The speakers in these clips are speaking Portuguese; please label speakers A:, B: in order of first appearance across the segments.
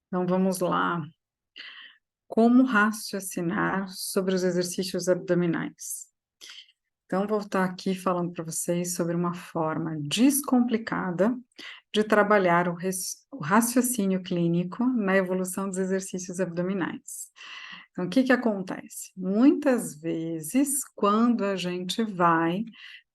A: Então, vamos lá. Como raciocinar sobre os exercícios abdominais? Então, vou estar aqui falando para vocês sobre uma forma descomplicada de trabalhar o raciocínio clínico na evolução dos exercícios abdominais. Então, o que que acontece? Muitas vezes, quando a gente vai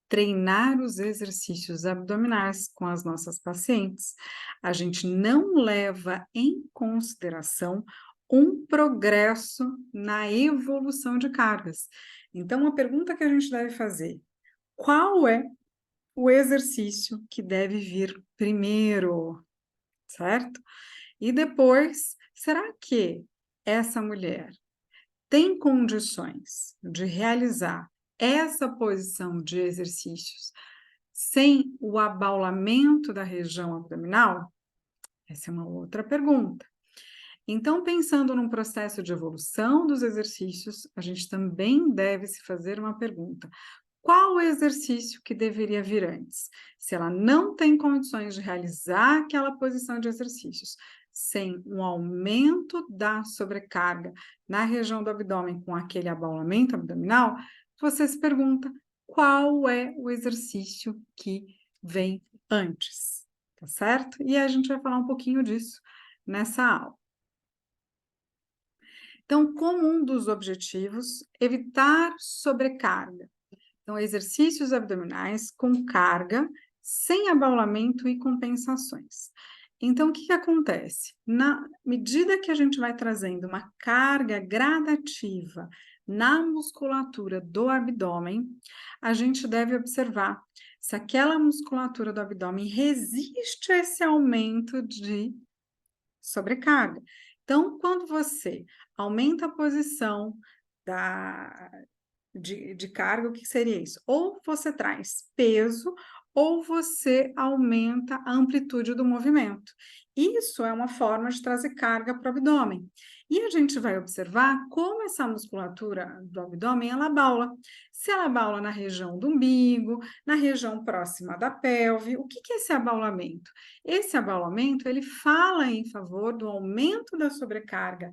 A: treinar os exercícios abdominais com as nossas pacientes, a gente não leva em consideração um progresso na evolução de cargas. Então, a pergunta que a gente deve fazer: qual é o exercício que deve vir primeiro, certo? E depois, será que essa mulher tem condições de realizar essa posição de exercícios sem o abaulamento da região abdominal? Essa é uma outra pergunta. Então, pensando num processo de evolução dos exercícios, a gente também deve se fazer uma pergunta: qual o exercício que deveria vir antes? Se ela não tem condições de realizar aquela posição de exercícios sem um aumento da sobrecarga na região do abdômen com aquele abaulamento abdominal, você se pergunta qual é o exercício que vem antes, tá certo? E a gente vai falar um pouquinho disso nessa aula. Então, como um dos objetivos, evitar sobrecarga. Então, exercícios abdominais com carga, sem abaulamento e compensações. Então, o que que acontece? Na medida que a gente vai trazendo uma carga gradativa na musculatura do abdômen, a gente deve observar se aquela musculatura do abdômen resiste a esse aumento de sobrecarga. Então, quando você aumenta a posição da, de carga, o que seria isso? Ou você traz peso, ou você aumenta a amplitude do movimento. Isso é uma forma de trazer carga para o abdômen. E a gente vai observar como essa musculatura do abdômen, ela baula. Se ela baula na região do umbigo, na região próxima da pelve, o que é esse abaulamento? Esse abaulamento, ele fala em favor do aumento da sobrecarga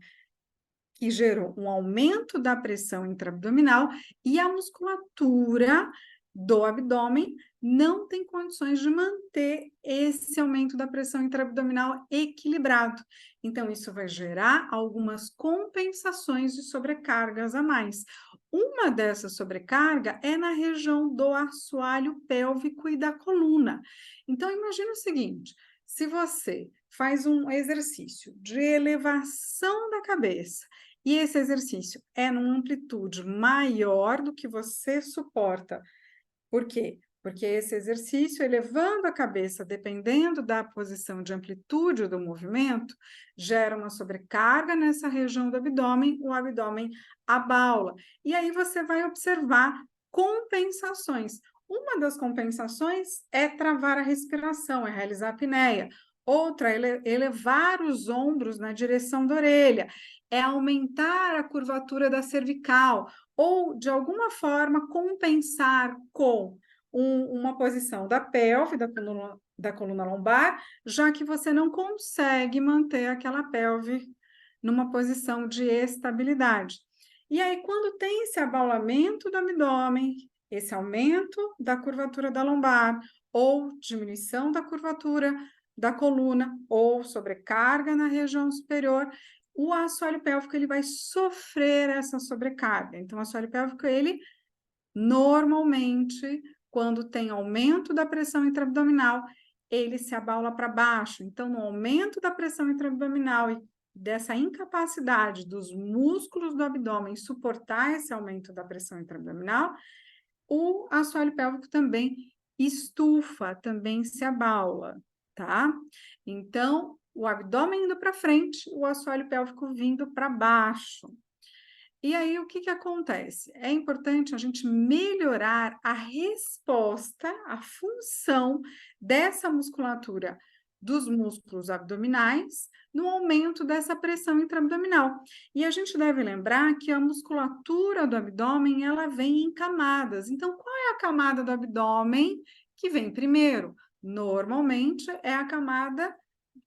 A: que gerou um aumento da pressão intraabdominal e a musculatura do abdômen não tem condições de manter esse aumento da pressão intraabdominal equilibrado. Então, isso vai gerar algumas compensações de sobrecargas a mais. Uma dessas sobrecarga é na região do assoalho pélvico e da coluna. Então, imagine o seguinte: se você faz um exercício de elevação da cabeça, e esse exercício é numa amplitude maior do que você suporta. Por quê? Porque esse exercício, elevando a cabeça, dependendo da posição de amplitude do movimento, gera uma sobrecarga nessa região do abdômen, o abdômen abaula. E aí você vai observar compensações. Uma das compensações é travar a respiração, é realizar a apneia. Outra é elevar os ombros na direção da orelha, é aumentar a curvatura da cervical, ou, de alguma forma, compensar com uma posição da pelve, da coluna lombar, já que você não consegue manter aquela pelve numa posição de estabilidade. E aí, quando tem esse abaulamento do abdômen, esse aumento da curvatura da lombar, ou diminuição da curvatura da coluna, ou sobrecarga na região superior, o assoalho pélvico ele vai sofrer essa sobrecarga. Então, o assoalho pélvico, ele normalmente, quando tem aumento da pressão intraabdominal, ele se abaula para baixo. Então, no aumento da pressão intraabdominal e dessa incapacidade dos músculos do abdômen suportar esse aumento da pressão intraabdominal, o assoalho pélvico também estufa, também se abaula, tá? Então, o abdômen indo para frente, o assoalho pélvico vindo para baixo. E aí, o que que acontece? É importante a gente melhorar a resposta, a função dessa musculatura dos músculos abdominais no aumento dessa pressão intraabdominal. E a gente deve lembrar que a musculatura do abdômen, ela vem em camadas. Então, qual é a camada do abdômen que vem primeiro? Normalmente é a camada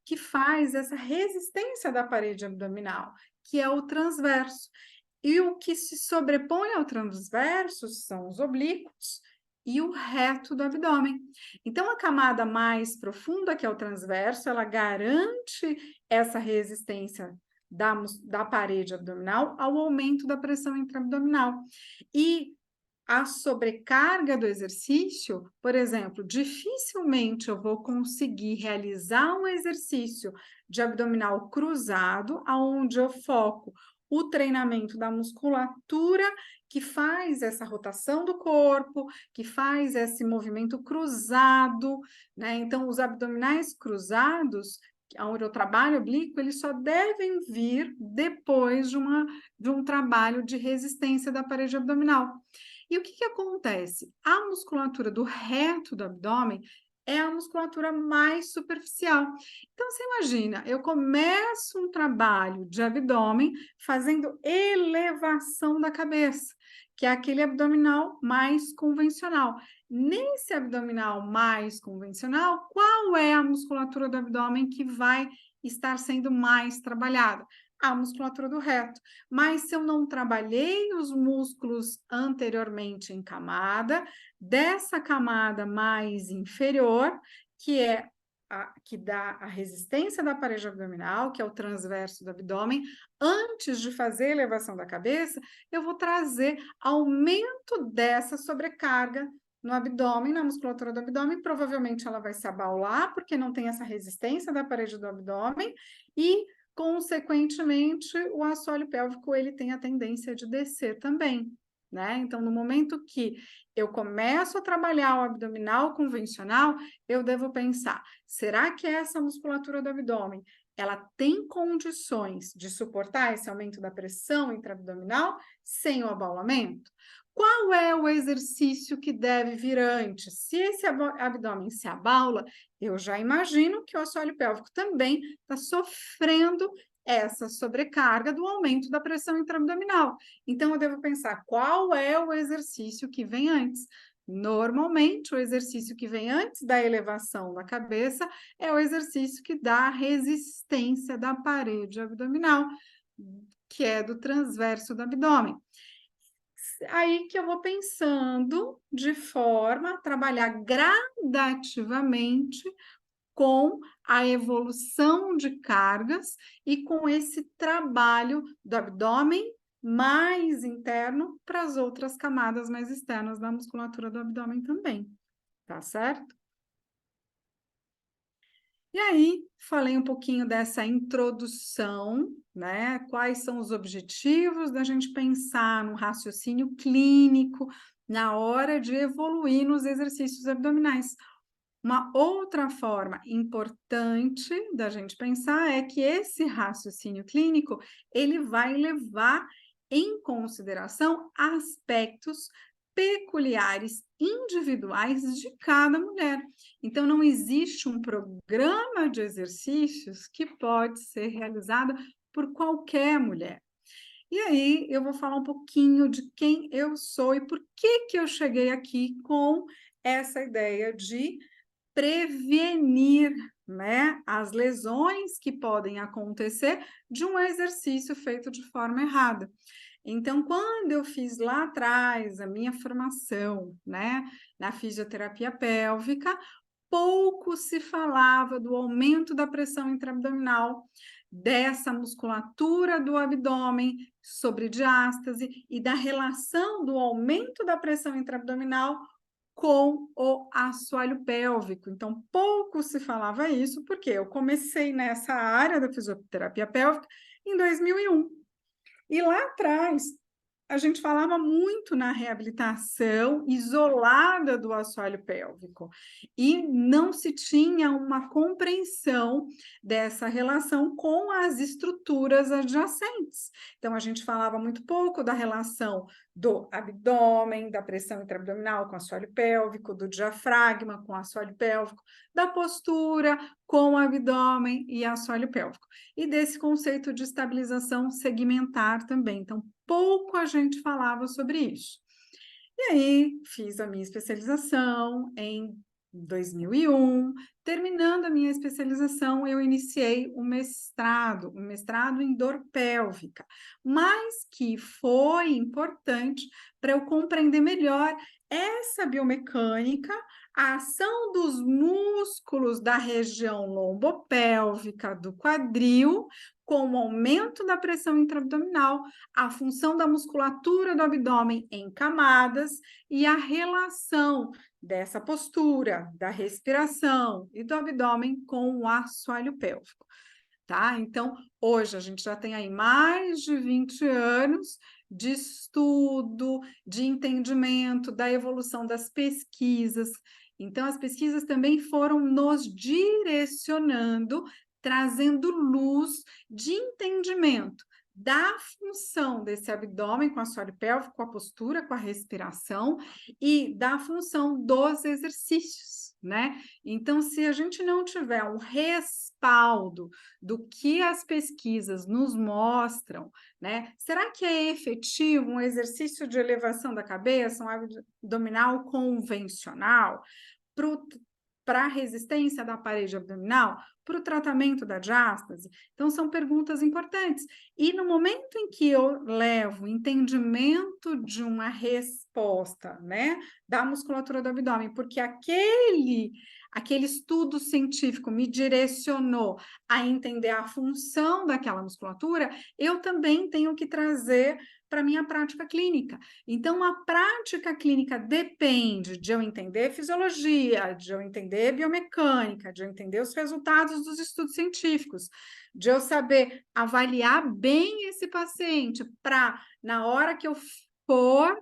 A: que faz essa resistência da parede abdominal, que é o transverso. E o que se sobrepõe ao transverso são os oblíquos e o reto do abdômen. Então, a camada mais profunda, que é o transverso, ela garante essa resistência da parede abdominal ao aumento da pressão intraabdominal. E a sobrecarga do exercício, por exemplo, dificilmente eu vou conseguir realizar um exercício de abdominal cruzado, aonde eu foco o treinamento da musculatura que faz essa rotação do corpo, que faz esse movimento cruzado, né? Então, os abdominais cruzados, onde eu trabalho oblíquo, eles só devem vir depois de um trabalho de resistência da parede abdominal. E o que acontece? A musculatura do reto do abdômen é a musculatura mais superficial. Então, você imagina, eu começo um trabalho de abdômen fazendo elevação da cabeça, que é aquele abdominal mais convencional. Nesse abdominal mais convencional, qual é a musculatura do abdômen que vai estar sendo mais trabalhada? A musculatura do reto. Mas se eu não trabalhei os músculos anteriormente em camada, dessa camada mais inferior, que é que dá a resistência da parede abdominal, que é o transverso do abdômen, antes de fazer a elevação da cabeça, eu vou trazer aumento dessa sobrecarga no abdômen, na musculatura do abdômen, provavelmente ela vai se abaular, porque não tem essa resistência da parede do abdômen, e consequentemente, o assoalho pélvico ele tem a tendência de descer também, né? Então, no momento que eu começo a trabalhar o abdominal convencional, eu devo pensar, será que essa musculatura do abdômen, ela tem condições de suportar esse aumento da pressão intraabdominal sem o abaulamento? Qual é o exercício que deve vir antes? Se esse abdômen se abaula, eu já imagino que o assoalho pélvico também está sofrendo essa sobrecarga do aumento da pressão intraabdominal. Então, eu devo pensar qual é o exercício que vem antes. Normalmente, o exercício que vem antes da elevação da cabeça é o exercício que dá a resistência da parede abdominal, que é do transverso do abdômen. Aí que eu vou pensando de forma a trabalhar gradativamente com a evolução de cargas e com esse trabalho do abdômen mais interno para as outras camadas mais externas da musculatura do abdômen também, tá certo? E aí, falei um pouquinho dessa introdução, né? Quais são os objetivos da gente pensar no raciocínio clínico na hora de evoluir nos exercícios abdominais. Uma outra forma importante da gente pensar é que esse raciocínio clínico, ele vai levar em consideração aspectos peculiares, individuais de cada mulher. Então, não existe um programa de exercícios que pode ser realizado por qualquer mulher. E aí, eu vou falar um pouquinho de quem eu sou e por que eu cheguei aqui com essa ideia de prevenir, né, as lesões que podem acontecer de um exercício feito de forma errada. Então, quando eu fiz lá atrás a minha formação, né, na fisioterapia pélvica, pouco se falava do aumento da pressão intraabdominal, dessa musculatura do abdômen sobre diástase e da relação do aumento da pressão intraabdominal com o assoalho pélvico. Então, pouco se falava isso, porque eu comecei nessa área da fisioterapia pélvica em 2001. E lá atrás, a gente falava muito na reabilitação isolada do assoalho pélvico e não se tinha uma compreensão dessa relação com as estruturas adjacentes. Então, a gente falava muito pouco da relação do abdômen, da pressão intraabdominal com o assoalho pélvico, do diafragma com o assoalho pélvico, da postura com o abdômen e assoalho pélvico, e desse conceito de estabilização segmentar também. Então, pouco a gente falava sobre isso. E aí, fiz a minha especialização em 2001, Terminando a minha especialização, eu iniciei o mestrado em dor pélvica, mas que foi importante para eu compreender melhor essa biomecânica, a ação dos músculos da região lombopélvica do quadril, com o aumento da pressão intraabdominal, a função da musculatura do abdômen em camadas e a relação dessa postura, da respiração e do abdômen com o assoalho pélvico, tá? Então, hoje a gente já tem aí mais de 20 anos de estudo, de entendimento da evolução das pesquisas. Então, as pesquisas também foram nos direcionando, trazendo luz de entendimento da função desse abdômen com assoalho pélvico, com a postura, com a respiração e da função dos exercícios, né? Então, se a gente não tiver um respaldo do que as pesquisas nos mostram, né? Será que é efetivo um exercício de elevação da cabeça, um abdominal convencional, para a resistência da parede abdominal, para o tratamento da diástase? Então, são perguntas importantes. E no momento em que eu levo o entendimento de uma resposta, né, da musculatura do abdômen, porque aquele estudo científico me direcionou a entender a função daquela musculatura, eu também tenho que trazer para a minha prática clínica. Então, a prática clínica depende de eu entender fisiologia, de eu entender biomecânica, de eu entender os resultados dos estudos científicos, de eu saber avaliar bem esse paciente para, na hora que eu for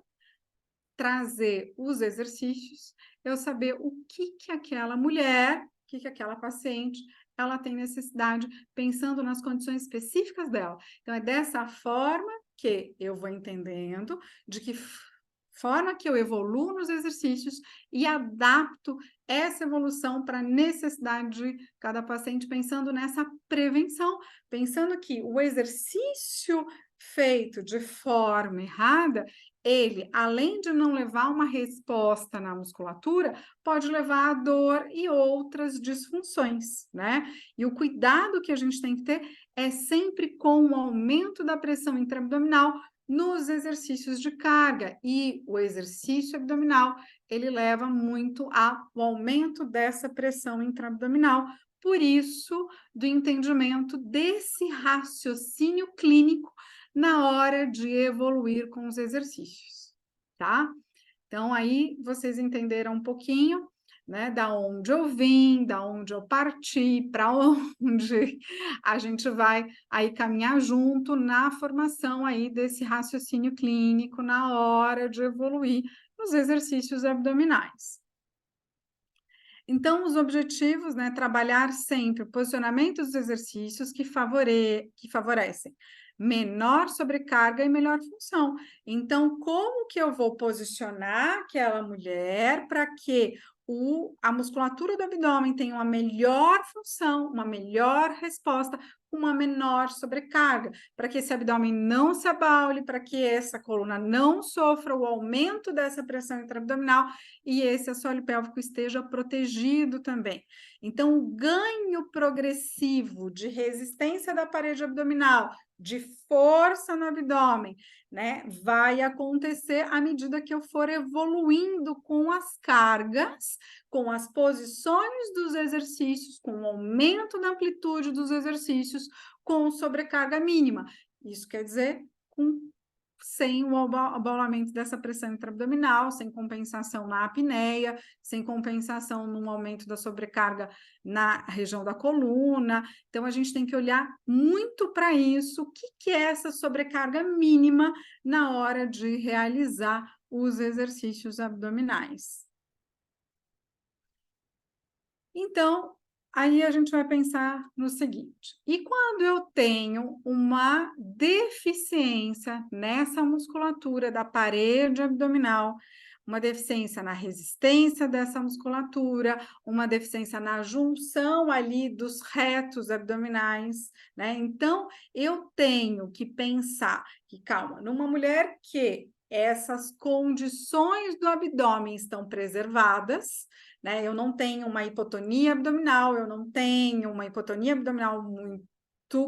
A: trazer os exercícios, eu saber o que aquela mulher, o que aquela paciente, ela tem necessidade, pensando nas condições específicas dela. Então, é dessa forma que eu vou entendendo de que forma que eu evoluo nos exercícios e adapto essa evolução para a necessidade de cada paciente, pensando nessa prevenção, pensando que o exercício feito de forma errada, ele, além de não levar uma resposta na musculatura, pode levar a dor e outras disfunções, né? E o cuidado que a gente tem que ter é sempre com o aumento da pressão intraabdominal nos exercícios de carga. E o exercício abdominal, ele leva muito ao aumento dessa pressão intraabdominal. Por isso, do entendimento desse raciocínio clínico na hora de evoluir com os exercícios, tá? Então, aí vocês entenderam um pouquinho, né, da onde eu vim, da onde eu parti, para onde a gente vai aí caminhar junto na formação aí desse raciocínio clínico na hora de evoluir nos exercícios abdominais. Então, os objetivos, né, trabalhar sempre o posicionamento dos exercícios que favorecem menor sobrecarga e melhor função. Então, como que eu vou posicionar aquela mulher para que a musculatura do abdômen tenha uma melhor função, uma melhor resposta, uma menor sobrecarga, para que esse abdômen não se abale, para que essa coluna não sofra o aumento dessa pressão intraabdominal e esse assoalho pélvico esteja protegido também. Então, o ganho progressivo de resistência da parede abdominal, de força no abdômen, né, vai acontecer à medida que eu for evoluindo com as cargas, com as posições dos exercícios, com o aumento da amplitude dos exercícios, com sobrecarga mínima. Isso quer dizer sem o abaulamento dessa pressão intraabdominal, sem compensação na apneia, sem compensação no aumento da sobrecarga na região da coluna. Então, a gente tem que olhar muito para isso, o que é essa sobrecarga mínima na hora de realizar os exercícios abdominais. Então, aí a gente vai pensar no seguinte: e quando eu tenho uma deficiência nessa musculatura da parede abdominal, uma deficiência na resistência dessa musculatura, uma deficiência na junção ali dos retos abdominais, né? Então, eu tenho que pensar que, calma, numa mulher que essas condições do abdômen estão preservadas, né? Eu não tenho uma hipotonia abdominal, eu não tenho uma hipotonia abdominal muito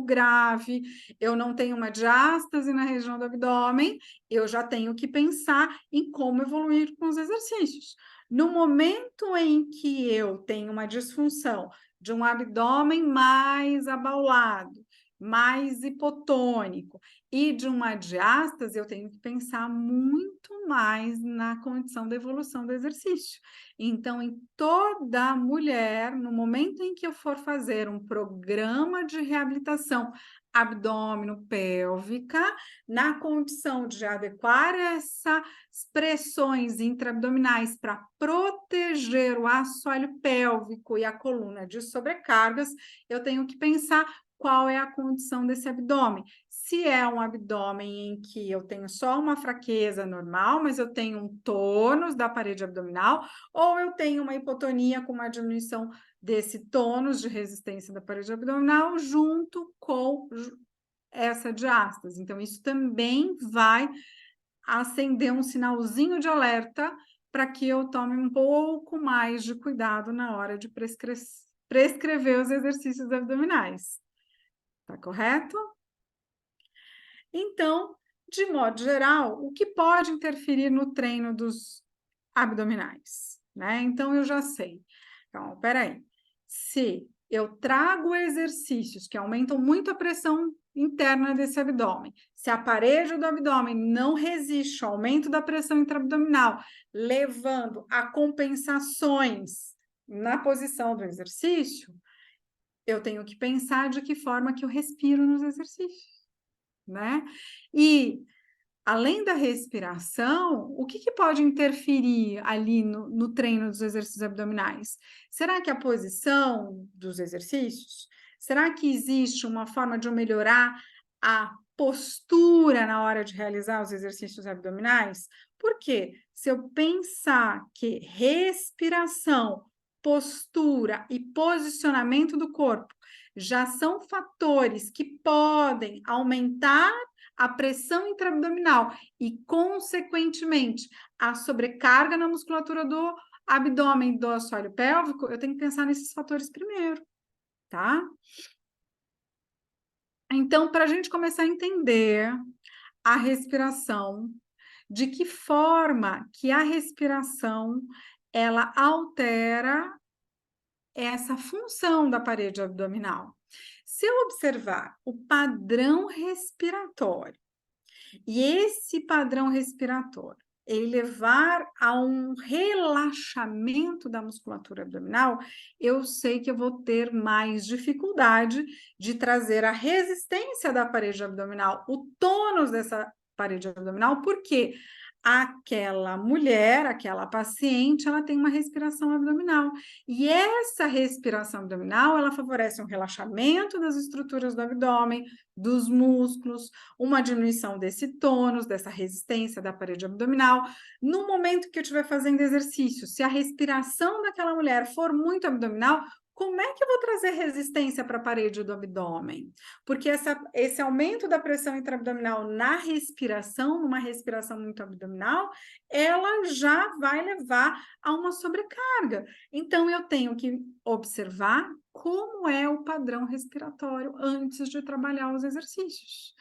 A: grave, eu não tenho uma diástase na região do abdômen, eu já tenho que pensar em como evoluir com os exercícios. No momento em que eu tenho uma disfunção de um abdômen mais abaulado, mais hipotônico e de uma diástase, eu tenho que pensar muito mais na condição da evolução do exercício. Então, em toda mulher, no momento em que eu for fazer um programa de reabilitação abdômeno-pélvica, na condição de adequar essas pressões intraabdominais para proteger o assoalho pélvico e a coluna de sobrecargas, eu tenho que pensar qual é a condição desse abdômen. Se é um abdômen em que eu tenho só uma fraqueza normal, mas eu tenho um tônus da parede abdominal, ou eu tenho uma hipotonia com uma diminuição desse tônus de resistência da parede abdominal junto com essa diástase. Então, isso também vai acender um sinalzinho de alerta para que eu tome um pouco mais de cuidado na hora de prescrever os exercícios abdominais. Tá correto? Então, de modo geral, o que pode interferir no treino dos abdominais, né? Então, eu já sei. Então, peraí. Se eu trago exercícios que aumentam muito a pressão interna desse abdômen, se a parede do abdômen não resiste ao aumento da pressão intraabdominal, levando a compensações na posição do exercício, eu tenho que pensar de que forma que eu respiro nos exercícios, né? E além da respiração, o que pode interferir ali no treino dos exercícios abdominais? Será que a posição dos exercícios? Será que existe uma forma de eu melhorar a postura na hora de realizar os exercícios abdominais? Porque se eu pensar que respiração, postura e posicionamento do corpo já são fatores que podem aumentar a pressão intraabdominal e, consequentemente, a sobrecarga na musculatura do abdômen do assoalho pélvico, eu tenho que pensar nesses fatores primeiro, tá? Então, para a gente começar a entender a respiração, de que forma que a respiração ela altera essa função da parede abdominal. Se eu observar o padrão respiratório, e esse padrão respiratório, ele levar a um relaxamento da musculatura abdominal, eu sei que eu vou ter mais dificuldade de trazer a resistência da parede abdominal, o tônus dessa parede abdominal, porque aquela mulher, aquela paciente, ela tem uma respiração abdominal. E essa respiração abdominal, ela favorece um relaxamento das estruturas do abdômen, dos músculos, uma diminuição desse tônus, dessa resistência da parede abdominal. No momento que eu estiver fazendo exercício, se a respiração daquela mulher for muito abdominal, como é que eu vou trazer resistência para a parede do abdômen? Porque esse aumento da pressão intraabdominal na respiração, numa respiração muito abdominal, ela já vai levar a uma sobrecarga. Então, eu tenho que observar como é o padrão respiratório antes de trabalhar os exercícios.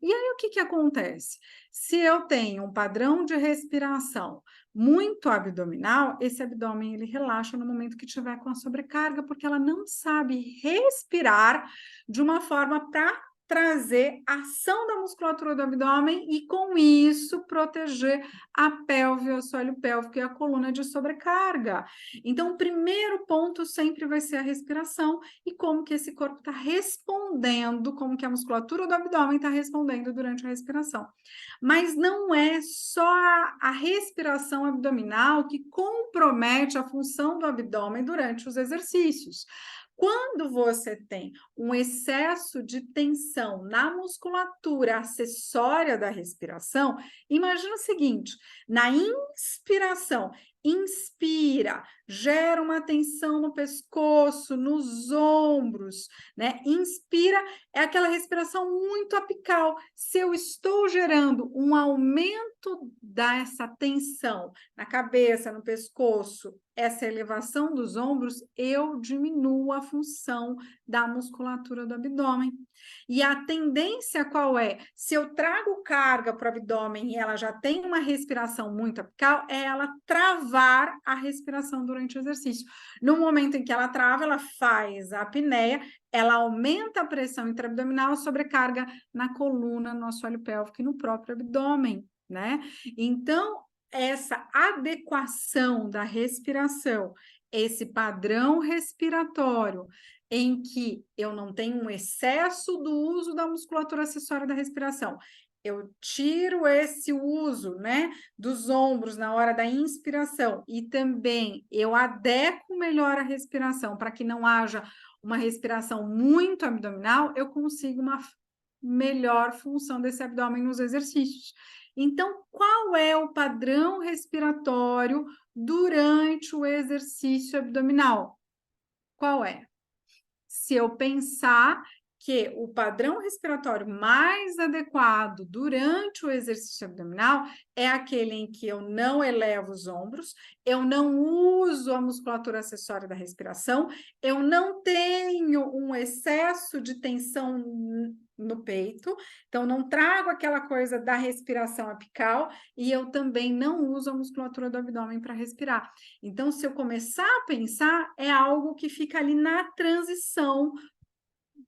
A: E aí, o que acontece? Se eu tenho um padrão de respiração muito abdominal, esse abdômen ele relaxa no momento que tiver com a sobrecarga, porque ela não sabe respirar de uma forma para trazer ação da musculatura do abdômen e, com isso, proteger a pelve, o assoalho pélvico e a coluna de sobrecarga. Então, o primeiro ponto sempre vai ser a respiração e como que esse corpo está respondendo, como que a musculatura do abdômen está respondendo durante a respiração. Mas não é só a respiração abdominal que compromete a função do abdômen durante os exercícios. Quando você tem um excesso de tensão na musculatura acessória da respiração, imagina o seguinte: na inspiração, inspira, gera uma tensão no pescoço, nos ombros, né? Inspira, é aquela respiração muito apical. Se eu estou gerando um aumento dessa tensão na cabeça, no pescoço, essa elevação dos ombros, eu diminuo a função da musculatura do abdômen. E a tendência qual é? Se eu trago carga para o abdômen e ela já tem uma respiração muito apical, é ela travar a respiração durante o exercício. No momento em que ela trava, ela faz a apneia, ela aumenta a pressão intraabdominal, sobrecarga na coluna, no assoalho pélvico e no próprio abdômen, né? Então, essa adequação da respiração, esse padrão respiratório, em que eu não tenho um excesso do uso da musculatura acessória da respiração, eu tiro esse uso, né, dos ombros na hora da inspiração e também eu adequo melhor a respiração para que não haja uma respiração muito abdominal, eu consigo uma melhor função desse abdômen nos exercícios. Então, qual é o padrão respiratório durante o exercício abdominal? Qual é? Se eu pensar que o padrão respiratório mais adequado durante o exercício abdominal é aquele em que eu não elevo os ombros, eu não uso a musculatura acessória da respiração, eu não tenho um excesso de tensão no peito, então não trago aquela coisa da respiração apical e eu também não uso a musculatura do abdômen para respirar. Então, se eu começar a pensar, é algo que fica ali na transição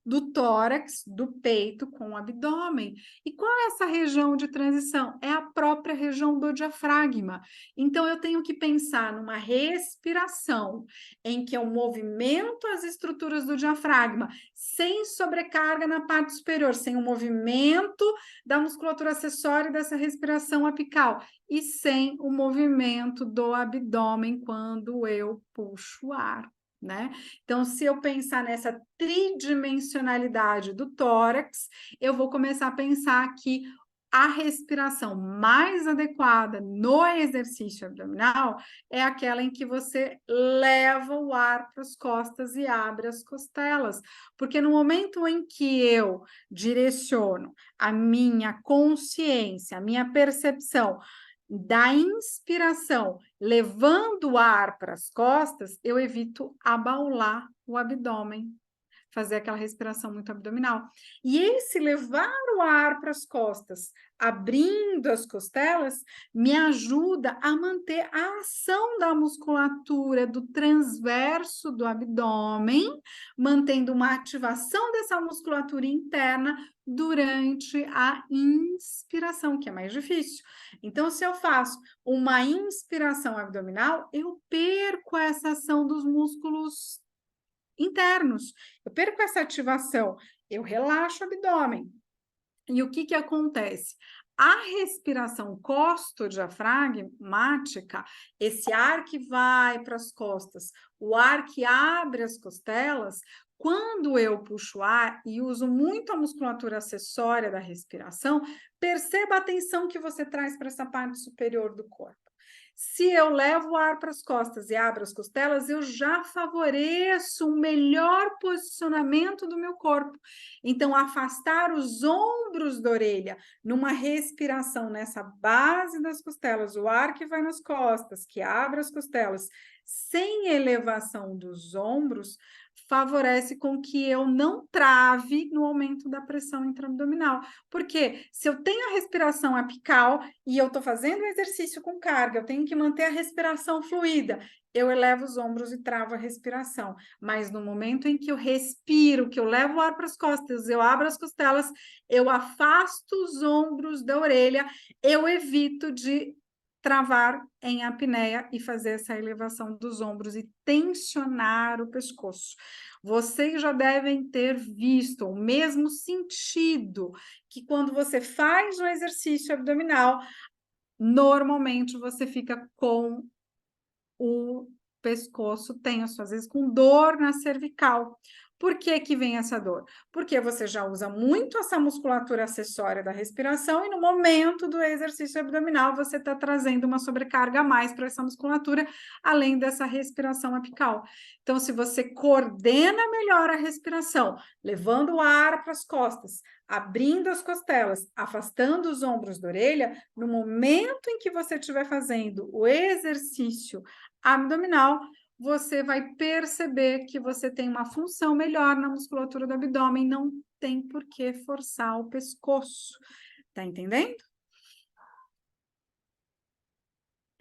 A: do tórax, do peito com o abdômen. E qual é essa região de transição? É a própria região do diafragma. Então, eu tenho que pensar numa respiração em que eu movimento as estruturas do diafragma sem sobrecarga na parte superior, sem o movimento da musculatura acessória dessa respiração apical e sem o movimento do abdômen quando eu puxo o ar. Né? Então, se eu pensar nessa tridimensionalidade do tórax, eu vou começar a pensar que a respiração mais adequada no exercício abdominal é aquela em que você leva o ar para as costas e abre as costelas, porque no momento em que eu direciono a minha consciência, a minha percepção da inspiração, levando o ar para as costas, eu evito abaular o abdômen, fazer aquela respiração muito abdominal. E esse levar o ar para as costas, abrindo as costelas, me ajuda a manter a ação da musculatura do transverso do abdômen, mantendo uma ativação dessa musculatura interna durante a inspiração, que é mais difícil. Então, se eu faço uma inspiração abdominal, eu perco essa ação dos músculos internos, eu perco essa ativação, eu relaxo o abdômen. E o que que acontece? A respiração costodiafragmática, esse ar que vai para as costas, o ar que abre as costelas, quando eu puxo ar e uso muito a musculatura acessória da respiração, perceba a atenção que você traz para essa parte superior do corpo. Se eu levo o ar para as costas e abro as costelas, eu já favoreço um melhor posicionamento do meu corpo. Então, afastar os ombros da orelha numa respiração nessa base das costelas, o ar que vai nas costas, que abre as costelas, sem elevação dos ombros, favorece com que eu não trave no aumento da pressão intraabdominal. Porque se eu tenho a respiração apical e eu estou fazendo um exercício com carga, eu tenho que manter a respiração fluida, eu elevo os ombros e travo a respiração. Mas no momento em que eu respiro, que eu levo o ar para as costas, eu abro as costelas, eu afasto os ombros da orelha, eu evito de travar em apneia e fazer essa elevação dos ombros e tensionar o pescoço. Vocês já devem ter visto o mesmo sentido que quando você faz um exercício abdominal, normalmente você fica com o pescoço tenso, às vezes com dor na cervical, Por que que vem essa dor? Porque você já usa muito essa musculatura acessória da respiração e no momento do exercício abdominal você está trazendo uma sobrecarga a mais para essa musculatura, além dessa respiração apical. Então, se você coordena melhor a respiração, levando o ar para as costas, abrindo as costelas, afastando os ombros da orelha, no momento em que você estiver fazendo o exercício abdominal, você vai perceber que você tem uma função melhor na musculatura do abdômen, não tem por que forçar o pescoço. Tá entendendo?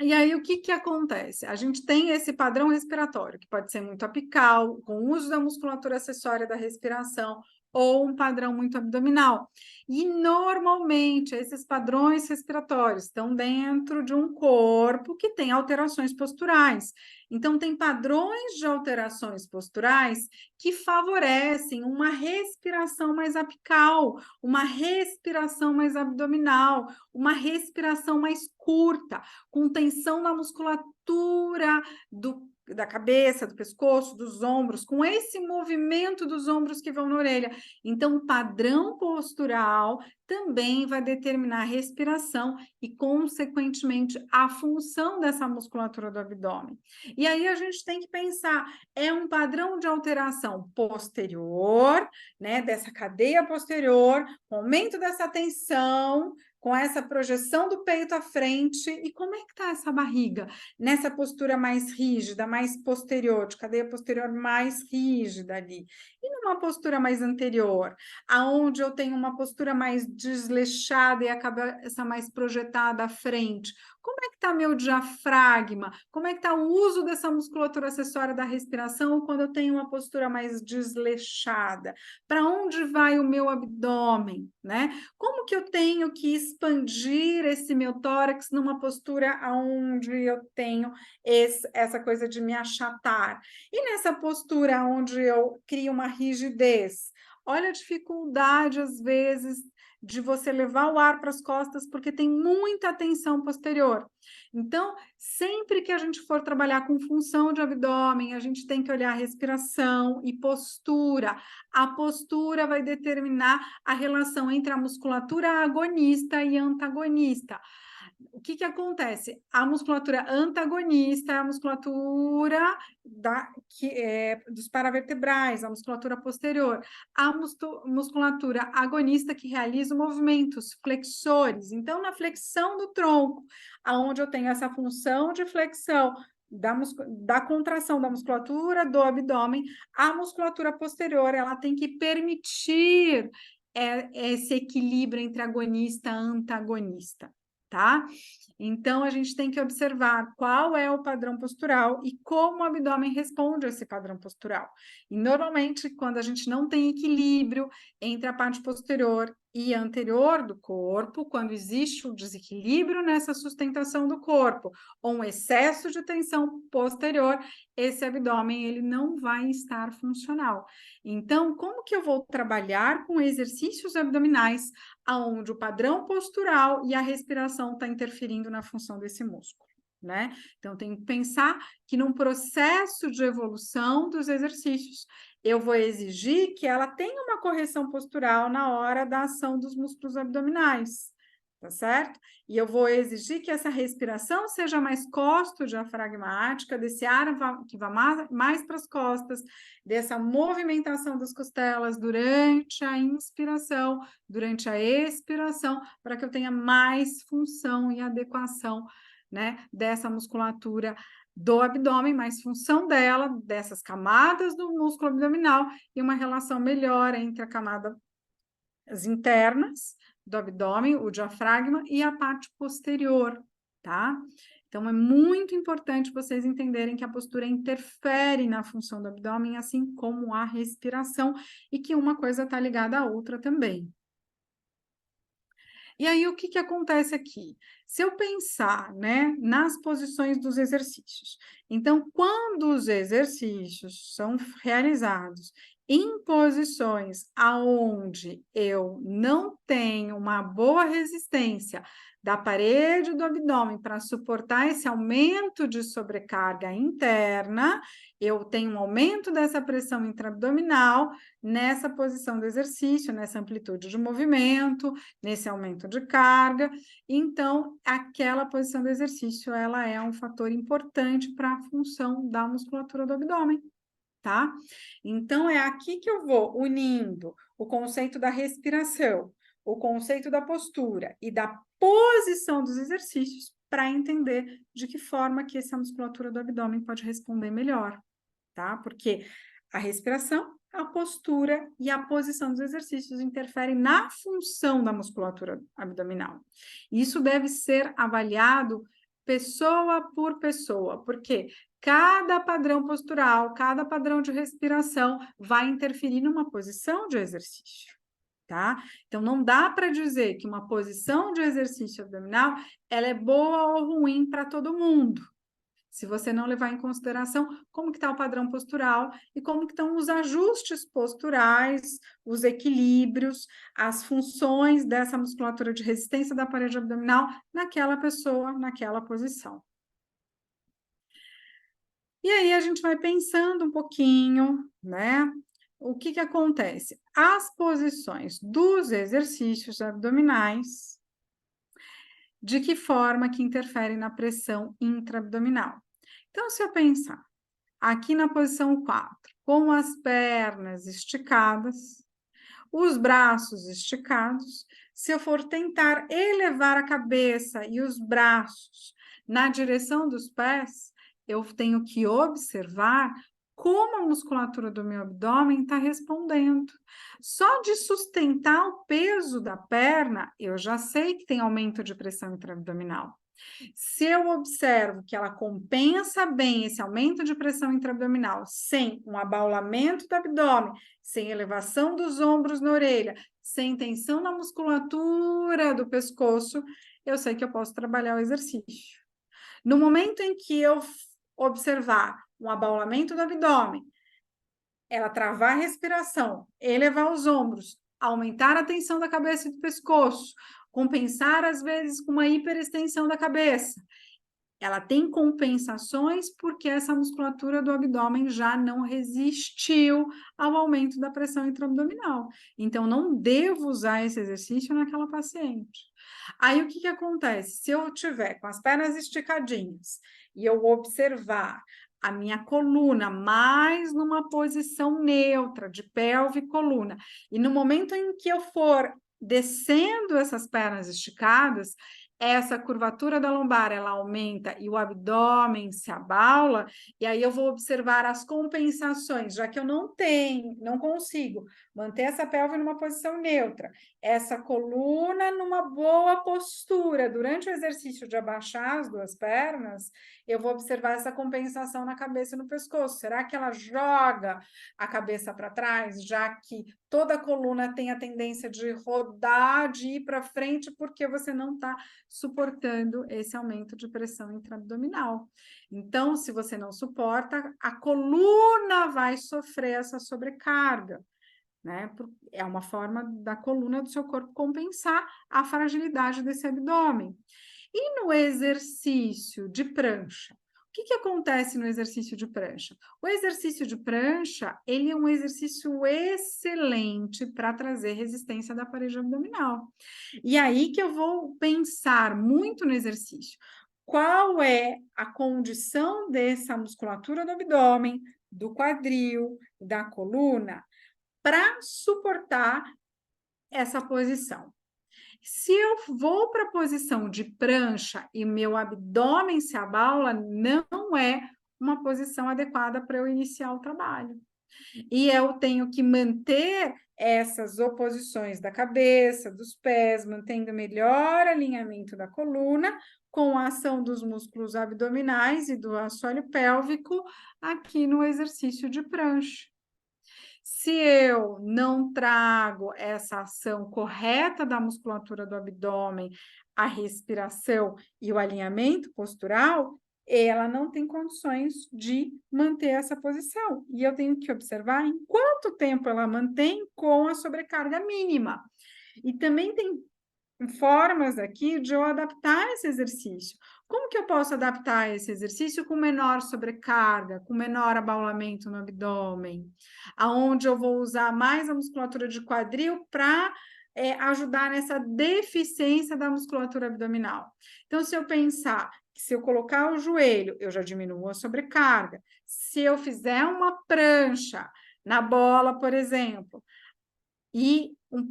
A: E aí, o que que acontece? A gente tem esse padrão respiratório, que pode ser muito apical, com o uso da musculatura acessória da respiração, ou um padrão muito abdominal. E, normalmente, esses padrões respiratórios estão dentro de um corpo que tem alterações posturais. Então, tem padrões de alterações posturais que favorecem uma respiração mais apical, uma respiração mais abdominal, uma respiração mais curta, com tensão na musculatura da cabeça, do pescoço, dos ombros, com esse movimento dos ombros que vão na orelha. Então, o padrão postural também vai determinar a respiração e, consequentemente, a função dessa musculatura do abdômen. E aí a gente tem que pensar, é um padrão de alteração posterior, né, dessa cadeia posterior, com aumento dessa tensão, com essa projeção do peito à frente. E como é que está essa barriga? Nessa postura mais rígida, mais posterior, de cadeia posterior mais rígida ali. E numa postura mais anterior, aonde eu tenho uma postura mais desleixada e a cabeça mais projetada à frente. Como é que está meu diafragma? Como é que está o uso dessa musculatura acessória da respiração quando eu tenho uma postura mais desleixada? Para onde vai o meu abdômen, né? Como que eu tenho que expandir esse meu tórax numa postura onde eu tenho essa coisa de me achatar? E nessa postura onde eu crio uma rigidez? Olha a dificuldade, às vezes, de você levar o ar para as costas, porque tem muita tensão posterior. Então, sempre que a gente for trabalhar com função de abdômen, a gente tem que olhar respiração e postura. A postura vai determinar a relação entre a musculatura agonista e antagonista. O que que acontece? A musculatura antagonista é a musculatura dos paravertebrais, a musculatura posterior. A musculatura agonista que realiza movimentos flexores. Então, na flexão do tronco, aonde eu tenho essa função de flexão da contração da musculatura do abdômen, a musculatura posterior ela tem que permitir esse equilíbrio entre agonista e antagonista. Tá? Então, a gente tem que observar qual é o padrão postural e como o abdômen responde a esse padrão postural. E, normalmente, quando a gente não tem equilíbrio entre a parte posterior e anterior do corpo, quando existe um desequilíbrio nessa sustentação do corpo, ou um excesso de tensão posterior, esse abdômen ele não vai estar funcional. Então, como que eu vou trabalhar com exercícios abdominais aonde o padrão postural e a respiração está interferindo na função desse músculo, né? Então, tem que pensar que num processo de evolução dos exercícios, eu vou exigir que ela tenha uma correção postural na hora da ação dos músculos abdominais, tá certo? E eu vou exigir que essa respiração seja mais costo-diafragmática, desse ar que vá mais para as costas, dessa movimentação das costelas durante a inspiração, durante a expiração, para que eu tenha mais função e adequação, né, dessa musculatura do abdômen, mais função dela, dessas camadas do músculo abdominal e uma relação melhor entre a camada internas do abdômen, o diafragma e a parte posterior, tá? Então, é muito importante vocês entenderem que a postura interfere na função do abdômen, assim como a respiração, e que uma coisa está ligada à outra também. E aí, o que que acontece aqui? Se eu pensar, né, nas posições dos exercícios, então, quando os exercícios são realizados Em posições aonde eu não tenho uma boa resistência da parede do abdômen para suportar esse aumento de sobrecarga interna, eu tenho um aumento dessa pressão intraabdominal nessa posição do exercício, nessa amplitude de movimento, nesse aumento de carga. Então, aquela posição do exercício, ela é um fator importante para a função da musculatura do abdômen. Tá? Então, é aqui que eu vou unindo o conceito da respiração, o conceito da postura e da posição dos exercícios para entender de que forma que essa musculatura do abdômen pode responder melhor, tá? Porque a respiração, a postura e a posição dos exercícios interferem na função da musculatura abdominal. Isso deve ser avaliado pessoa por pessoa, porque cada padrão postural, cada padrão de respiração vai interferir numa posição de exercício, tá? Então, não dá para dizer que uma posição de exercício abdominal ela é boa ou ruim para todo mundo, se você não levar em consideração como que está o padrão postural e como que estão os ajustes posturais, os equilíbrios, as funções dessa musculatura de resistência da parede abdominal naquela pessoa, naquela posição. E aí a gente vai pensando um pouquinho, né? O que que acontece? As posições dos exercícios abdominais, de que forma que interferem na pressão intraabdominal? Então, se eu pensar aqui na posição 4, com as pernas esticadas, os braços esticados, se eu for tentar elevar a cabeça e os braços na direção dos pés, eu tenho que observar como a musculatura do meu abdômen está respondendo. Só de sustentar o peso da perna, eu já sei que tem aumento de pressão intraabdominal. Se eu observo que ela compensa bem esse aumento de pressão intraabdominal sem um abaulamento do abdômen, sem elevação dos ombros na orelha, sem tensão na musculatura do pescoço, eu sei que eu posso trabalhar o exercício. No momento em que eu observar um abaulamento do abdômen, ela travar a respiração, elevar os ombros, aumentar a tensão da cabeça e do pescoço, compensar às vezes com uma hiperextensão da cabeça, ela tem compensações porque essa musculatura do abdômen já não resistiu ao aumento da pressão intraabdominal. Então, não devo usar esse exercício naquela paciente. Aí, o que que acontece? Se eu tiver com as pernas esticadinhas e eu observar a minha coluna mais numa posição neutra, de pelve e coluna, e no momento em que eu for descendo essas pernas esticadas, essa curvatura da lombar ela aumenta e o abdômen se abaula, e aí eu vou observar as compensações, já que eu não consigo manter essa pelve numa posição neutra, essa coluna numa boa postura durante o exercício de abaixar as duas pernas, eu vou observar essa compensação na cabeça e no pescoço. Será que ela joga a cabeça para trás, já que toda a coluna tem a tendência de rodar, de ir para frente, porque você não está suportando esse aumento de pressão intraabdominal. Então, se você não suporta, a coluna vai sofrer essa sobrecarga, né? É uma forma da coluna do seu corpo compensar a fragilidade desse abdômen. E no exercício de prancha? O que acontece no exercício de prancha? O exercício de prancha, ele é um exercício excelente para trazer resistência da parede abdominal. E aí que eu vou pensar muito no exercício. Qual é a condição dessa musculatura do abdômen, do quadril, da coluna, para suportar essa posição? Se eu vou para a posição de prancha e meu abdômen se abaula, não é uma posição adequada para eu iniciar o trabalho. E eu tenho que manter essas oposições da cabeça, dos pés, mantendo melhor alinhamento da coluna, com a ação dos músculos abdominais e do assoalho pélvico aqui no exercício de prancha. Se eu não trago essa ação correta da musculatura do abdômen, a respiração e o alinhamento postural, ela não tem condições de manter essa posição. E eu tenho que observar em quanto tempo ela mantém com a sobrecarga mínima. E também tem formas aqui de eu adaptar esse exercício. Como que eu posso adaptar esse exercício com menor sobrecarga, com menor abaulamento no abdômen? Aonde eu vou usar mais a musculatura de quadril para ajudar nessa deficiência da musculatura abdominal. Então, se eu pensar que se eu colocar o joelho, eu já diminuo a sobrecarga. Se eu fizer uma prancha na bola, por exemplo, e um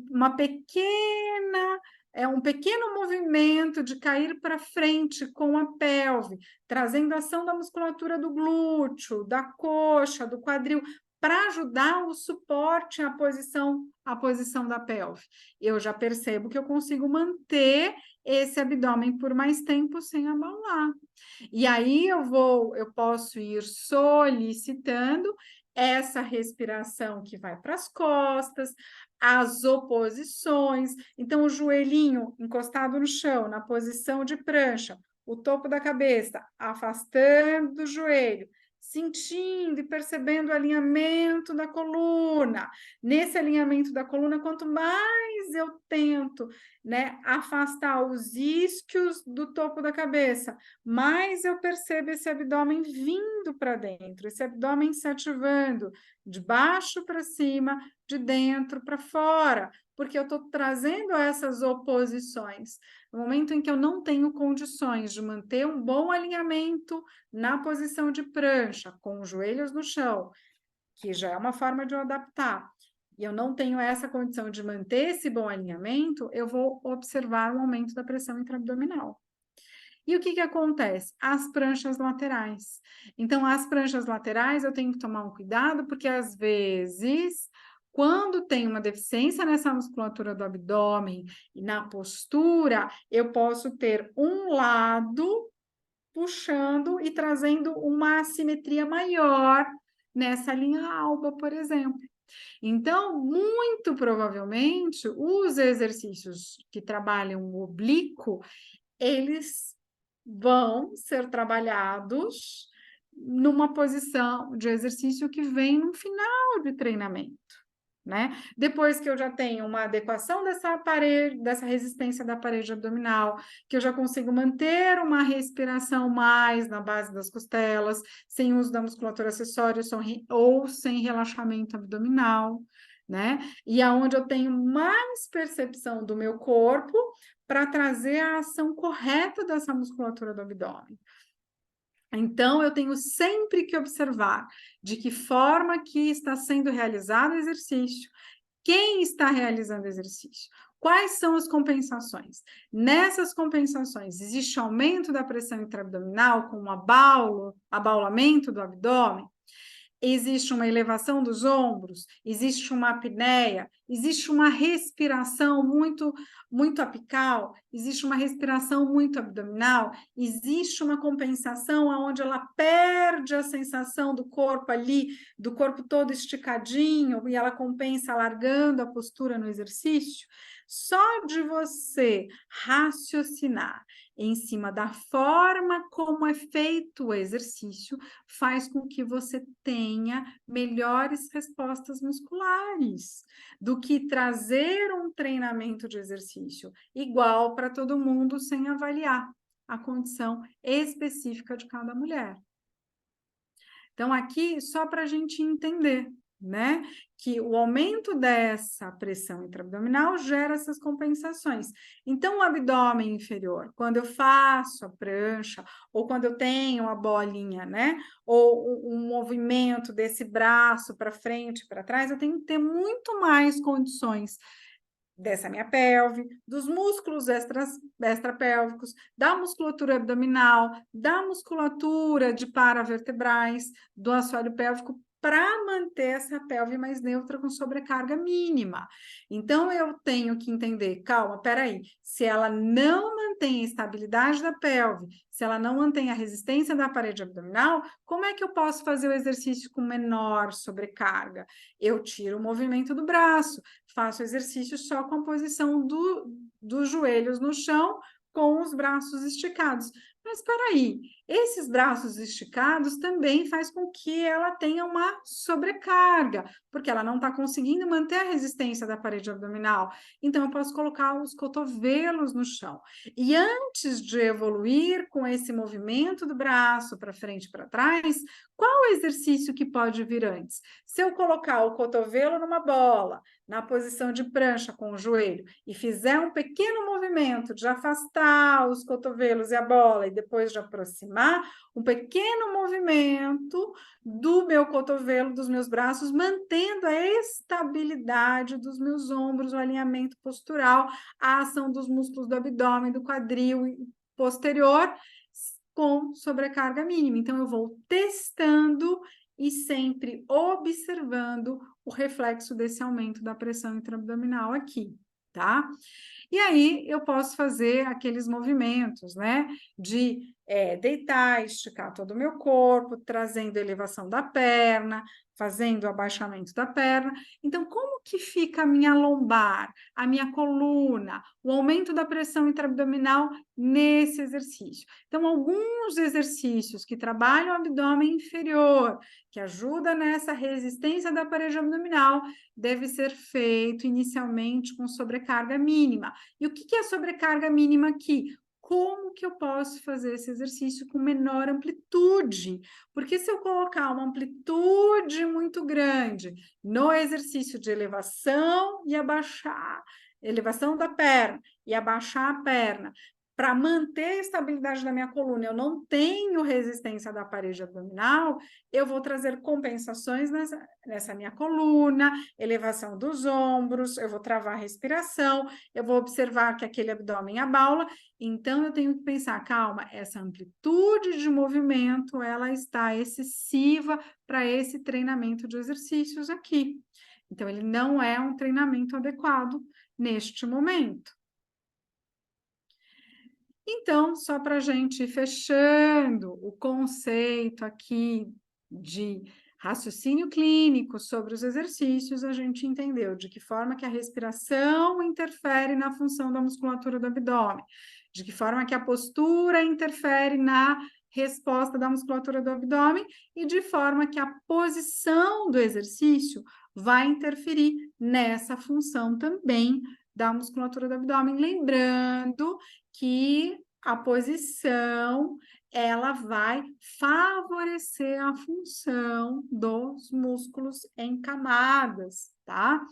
A: pequeno movimento de cair para frente com a pelve, trazendo ação da musculatura do glúteo, da coxa, do quadril, para ajudar o suporte à posição da pelve. Eu já percebo que eu consigo manter esse abdômen por mais tempo sem abaular. E aí eu posso ir solicitando essa respiração que vai para as costas, as oposições. Então, o joelhinho encostado no chão, na posição de prancha, o topo da cabeça afastando do joelho, sentindo e percebendo o alinhamento da coluna. Nesse alinhamento da coluna, quanto mais eu tento, né, afastar os isquios do topo da cabeça, mais eu percebo esse abdômen vindo para dentro, esse abdômen se ativando de baixo para cima, de dentro para fora, porque eu estou trazendo essas oposições. No momento em que eu não tenho condições de manter um bom alinhamento na posição de prancha, com os joelhos no chão, que já é uma forma de eu adaptar, e eu não tenho essa condição de manter esse bom alinhamento, eu vou observar um aumento da pressão intraabdominal. E o que acontece? As pranchas laterais. Então, as pranchas laterais eu tenho que tomar um cuidado, porque às vezes, quando tem uma deficiência nessa musculatura do abdômen e na postura, eu posso ter um lado puxando e trazendo uma assimetria maior nessa linha alba, por exemplo. Então, muito provavelmente, os exercícios que trabalham o oblíquo, eles vão ser trabalhados numa posição de exercício que vem no final de treinamento, né? Depois que eu já tenho uma adequação dessa resistência da parede abdominal, que eu já consigo manter uma respiração mais na base das costelas, sem uso da musculatura acessória ou sem relaxamento abdominal, né? E aonde eu tenho mais percepção do meu corpo para trazer a ação correta dessa musculatura do abdômen. Então, eu tenho sempre que observar de que forma que está sendo realizado o exercício, quem está realizando o exercício, quais são as compensações. Nessas compensações, existe aumento da pressão intraabdominal com um abaulamento do abdômen? Existe uma elevação dos ombros, existe uma apneia, existe uma respiração muito apical, existe uma respiração muito abdominal, existe uma compensação onde ela perde a sensação do corpo ali, do corpo todo esticadinho, e ela compensa alargando a postura no exercício. Só de você raciocinar em cima da forma como é feito o exercício, faz com que você tenha melhores respostas musculares do que trazer um treinamento de exercício igual para todo mundo sem avaliar a condição específica de cada mulher. Então, aqui, só para a gente entender, né, que o aumento dessa pressão intraabdominal gera essas compensações. Então, o abdômen inferior, quando eu faço a prancha, ou quando eu tenho a bolinha, né, ou um movimento desse braço para frente e para trás, eu tenho que ter muito mais condições dessa minha pelve, dos músculos extrapélvicos, da musculatura abdominal, da musculatura de paravertebrais, do assoalho pélvico, para manter essa pelve mais neutra com sobrecarga mínima. Então, eu tenho que entender, calma, peraí, se ela não mantém a estabilidade da pelve, se ela não mantém a resistência da parede abdominal, como é que eu posso fazer o exercício com menor sobrecarga? Eu tiro o movimento do braço, faço exercício só com a posição dos joelhos no chão, com os braços esticados. Mas espera aí, Esses braços esticados também faz com que ela tenha uma sobrecarga, porque ela não está conseguindo manter a resistência da parede abdominal. Então, eu posso colocar os cotovelos no chão. E antes de evoluir com esse movimento do braço para frente e para trás, qual o exercício que pode vir antes? Se eu colocar o cotovelo numa bola, na posição de prancha com o joelho, e fizer um pequeno movimento de afastar os cotovelos e a bola, e depois de aproximar, um pequeno movimento do meu cotovelo, dos meus braços, mantendo a estabilidade dos meus ombros, o alinhamento postural, a ação dos músculos do abdômen, do quadril posterior, com sobrecarga mínima. Então, eu vou testando e sempre observando o reflexo desse aumento da pressão intraabdominal aqui, tá? E aí eu posso fazer aqueles movimentos, né? De deitar, esticar todo o meu corpo, trazendo a elevação da perna, fazendo o abaixamento da perna. Então, como que fica a minha lombar, a minha coluna, o aumento da pressão intraabdominal nesse exercício? Então, alguns exercícios que trabalham o abdômen inferior, que ajuda nessa resistência da parede abdominal, deve ser feito inicialmente com sobrecarga mínima. E o que é sobrecarga mínima aqui? Como que eu posso fazer esse exercício com menor amplitude? Porque se eu colocar uma amplitude muito grande no exercício de elevação e abaixar, elevação da perna e abaixar a perna, para manter a estabilidade da minha coluna, eu não tenho resistência da parede abdominal, eu vou trazer compensações nessa minha coluna, elevação dos ombros, eu vou travar a respiração, eu vou observar que aquele abdômen abaula, então eu tenho que pensar, calma, essa amplitude de movimento, ela está excessiva para esse treinamento de exercícios aqui. Então, ele não é um treinamento adequado neste momento. Então, só para a gente ir fechando o conceito aqui de raciocínio clínico sobre os exercícios, a gente entendeu de que forma que a respiração interfere na função da musculatura do abdômen, de que forma que a postura interfere na resposta da musculatura do abdômen e de forma que a posição do exercício vai interferir nessa função também da musculatura do abdômen. Lembrando que a posição ela vai favorecer a função dos músculos em camadas, tá?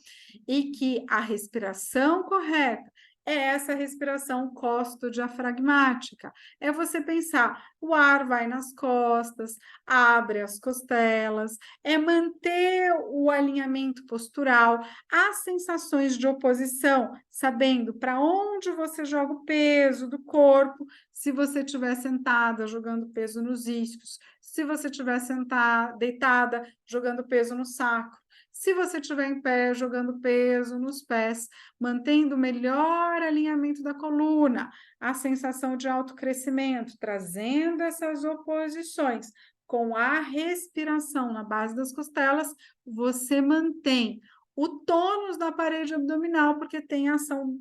A: E que a respiração correta é essa respiração costodiafragmática. É você pensar, o ar vai nas costas, abre as costelas, é manter o alinhamento postural, as sensações de oposição, sabendo para onde você joga o peso do corpo, se você estiver sentada, jogando peso nos isquios, se você estiver sentada, deitada, jogando peso no sacro, se você estiver em pé, jogando peso nos pés, mantendo o melhor alinhamento da coluna, a sensação de autocrescimento, trazendo essas oposições com a respiração na base das costelas, você mantém o tônus da parede abdominal, porque tem ação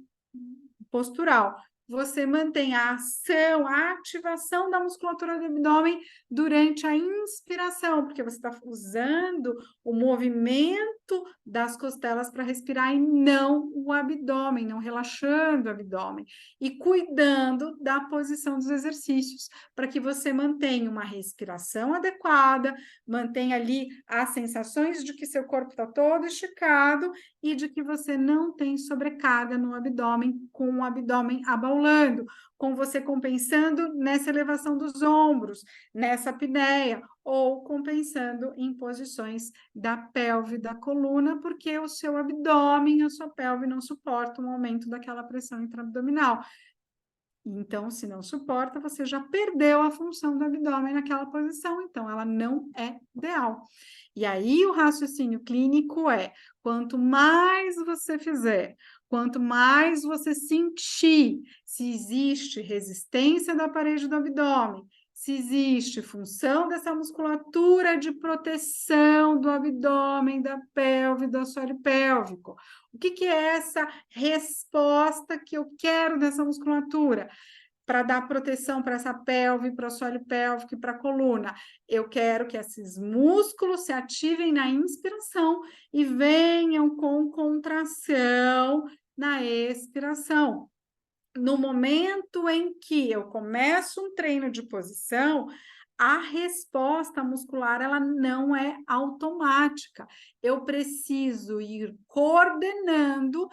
A: postural. Você mantém a ação, a ativação da musculatura do abdômen durante a inspiração, porque você está usando o movimento das costelas para respirar e não o abdômen, não relaxando o abdômen. E cuidando da posição dos exercícios, para que você mantenha uma respiração adequada, mantenha ali as sensações de que seu corpo está todo esticado e de que você não tem sobrecarga no abdômen, com o abdômen abaulando, com você compensando nessa elevação dos ombros, nessa apneia, ou compensando em posições da pelve, da coluna, porque o seu abdômen, a sua pelve não suportam o aumento daquela pressão intraabdominal. Então, se não suporta, você já perdeu a função do abdômen naquela posição, então ela não é ideal. E aí o raciocínio clínico é: quanto mais você fizer, quanto mais você sentir se existe resistência da parede do abdômen, se existe função dessa musculatura de proteção do abdômen, da pelve, do assoalho pélvico. O que é essa resposta que eu quero dessa musculatura? para dar proteção para essa pelve, para o assoalho pélvico e para a coluna. Eu quero que esses músculos se ativem na inspiração e venham com contração na expiração. No momento em que eu começo um treino de posição, a resposta muscular ela não é automática. Eu preciso ir coordenando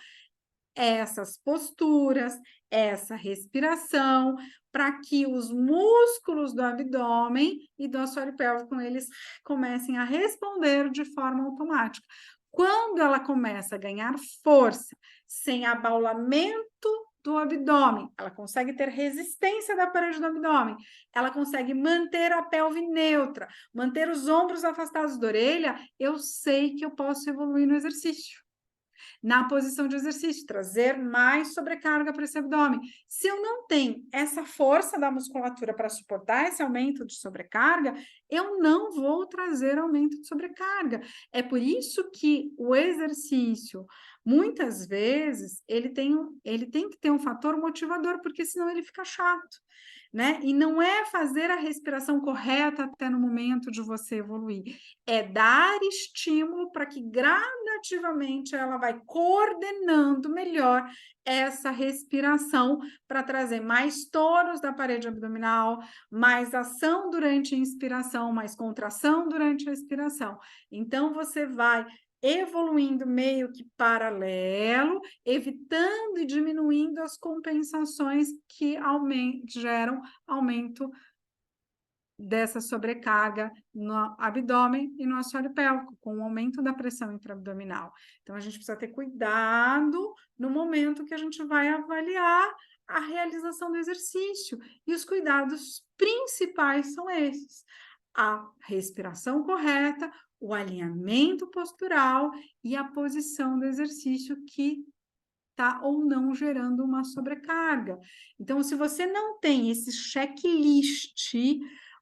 A: essas posturas, essa respiração, para que os músculos do abdômen e do assoalho pélvico eles comecem a responder de forma automática. Quando ela começa a ganhar força, sem abaulamento do abdômen, ela consegue ter resistência da parede do abdômen, ela consegue manter a pelve neutra, manter os ombros afastados da orelha, eu sei que eu posso evoluir no exercício. Na posição de exercício, trazer mais sobrecarga para esse abdômen. Se eu não tenho essa força da musculatura para suportar esse aumento de sobrecarga, eu não vou trazer aumento de sobrecarga. É por isso que o exercício, muitas vezes, ele tem que ter um fator motivador, porque senão ele fica chato. Né? E não é fazer a respiração correta até no momento de você evoluir, é dar estímulo para que gradativamente ela vai coordenando melhor essa respiração para trazer mais tonos da parede abdominal, mais ação durante a inspiração, mais contração durante a expiração. Então, você vai evoluindo meio que paralelo, evitando e diminuindo as compensações que geram aumento dessa sobrecarga no abdômen e no assoalho pélvico, com o aumento da pressão intraabdominal. Então, a gente precisa ter cuidado no momento que a gente vai avaliar a realização do exercício. E os cuidados principais são esses: a respiração correta, o alinhamento postural e a posição do exercício que está ou não gerando uma sobrecarga. Então, se você não tem esse checklist,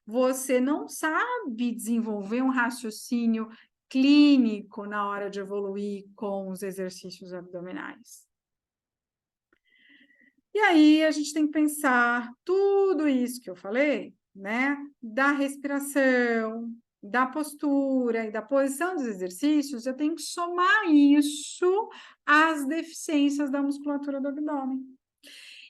A: você não sabe desenvolver um raciocínio clínico na hora de evoluir com os exercícios abdominais. E aí a gente tem que pensar tudo isso que eu falei, né? Da respiração, da postura e da posição dos exercícios, eu tenho que somar isso às deficiências da musculatura do abdômen.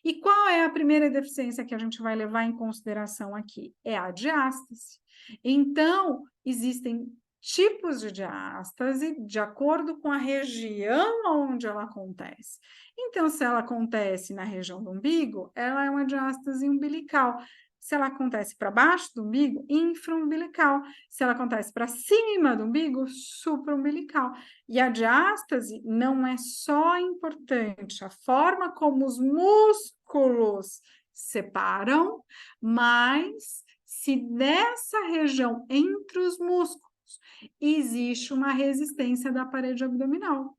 A: E qual é a primeira deficiência que a gente vai levar em consideração aqui? É a diástase. Então, existem tipos de diástase de acordo com a região onde ela acontece. Então, se ela acontece na região do umbigo, ela é uma diástase umbilical. Se ela acontece para baixo do umbigo, infraumbilical. Se ela acontece para cima do umbigo, supraumbilical. E a diástase não é só importante a forma como os músculos separam, mas se nessa região entre os músculos existe uma resistência da parede abdominal.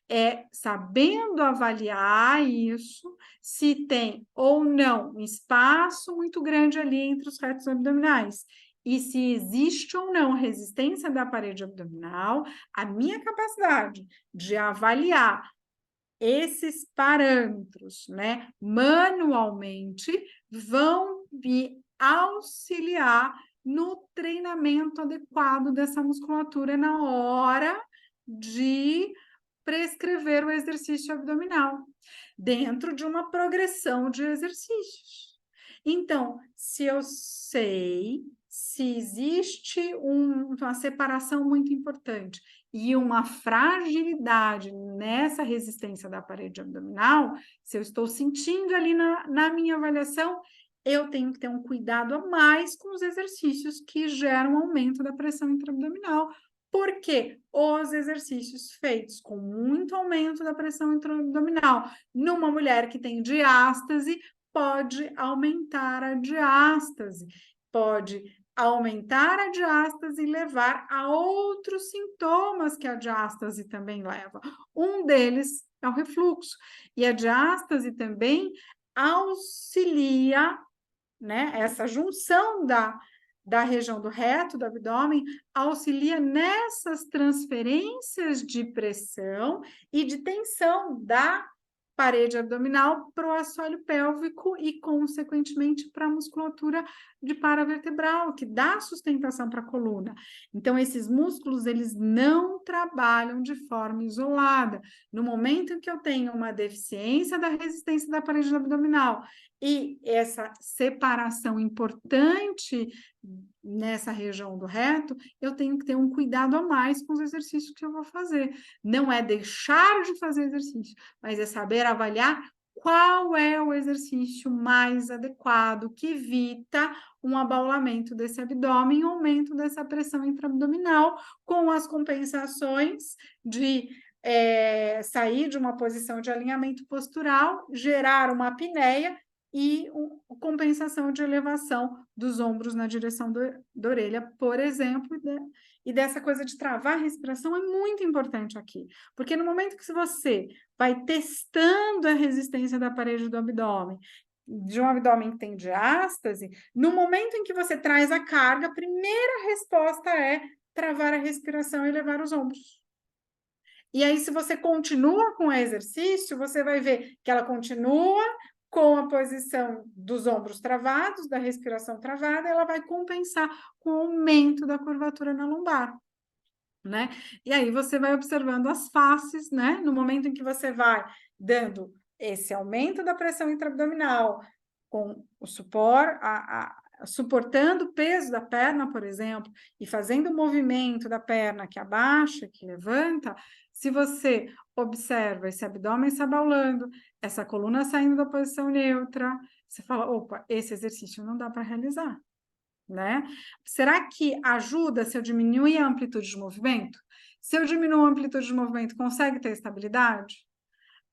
A: É sabendo avaliar isso, se tem ou não um espaço muito grande ali entre os retos abdominais. E se existe ou não resistência da parede abdominal, a minha capacidade de avaliar esses parâmetros, né, manualmente, vão me auxiliar no treinamento adequado dessa musculatura na hora de prescrever o exercício abdominal, dentro de uma progressão de exercícios. Então, se eu sei se existe uma separação muito importante e uma fragilidade nessa resistência da parede abdominal, se eu estou sentindo ali na minha avaliação, eu tenho que ter um cuidado a mais com os exercícios que geram aumento da pressão intraabdominal, porque os exercícios feitos com muito aumento da pressão intraabdominal numa mulher que tem diástase pode aumentar a diástase, pode aumentar a diástase e levar a outros sintomas que a diástase também leva. Um deles é o refluxo. E a diástase também auxilia, né, essa junção da região do reto, do abdômen, auxilia nessas transferências de pressão e de tensão da parede abdominal para o assoalho pélvico e, consequentemente, para a musculatura de paravertebral, que dá sustentação para a coluna. Então, esses músculos, eles não trabalham de forma isolada. No momento em que eu tenho uma deficiência da resistência da parede abdominal e essa separação importante nessa região do reto, eu tenho que ter um cuidado a mais com os exercícios que eu vou fazer. Não é deixar de fazer exercício, mas é saber avaliar qual é o exercício mais adequado, que evita um abaulamento desse abdômen, um aumento dessa pressão intraabdominal, com as compensações de sair de uma posição de alinhamento postural, gerar uma apneia e compensação de elevação dos ombros na direção da orelha, por exemplo, e dessa coisa de travar a respiração é muito importante aqui, porque no momento que você vai testando a resistência da parede do abdômen, de um abdômen que tem diástase, no momento em que você traz a carga, a primeira resposta é travar a respiração e elevar os ombros. E aí, se você continua com o exercício, você vai ver que ela continua com a posição dos ombros travados, da respiração travada, ela vai compensar com o aumento da curvatura na lombar, né? E aí você vai observando as faces, né? No momento em que você vai dando esse aumento da pressão intraabdominal, com o suporte, suportando o peso da perna, por exemplo, e fazendo o movimento da perna que abaixa, que levanta, se você observa esse abdômen se abaulando, essa coluna saindo da posição neutra, você fala, opa, esse exercício não dá para realizar, né? Será que ajuda se eu diminuir a amplitude de movimento? Se eu diminuo a amplitude de movimento, consegue ter estabilidade?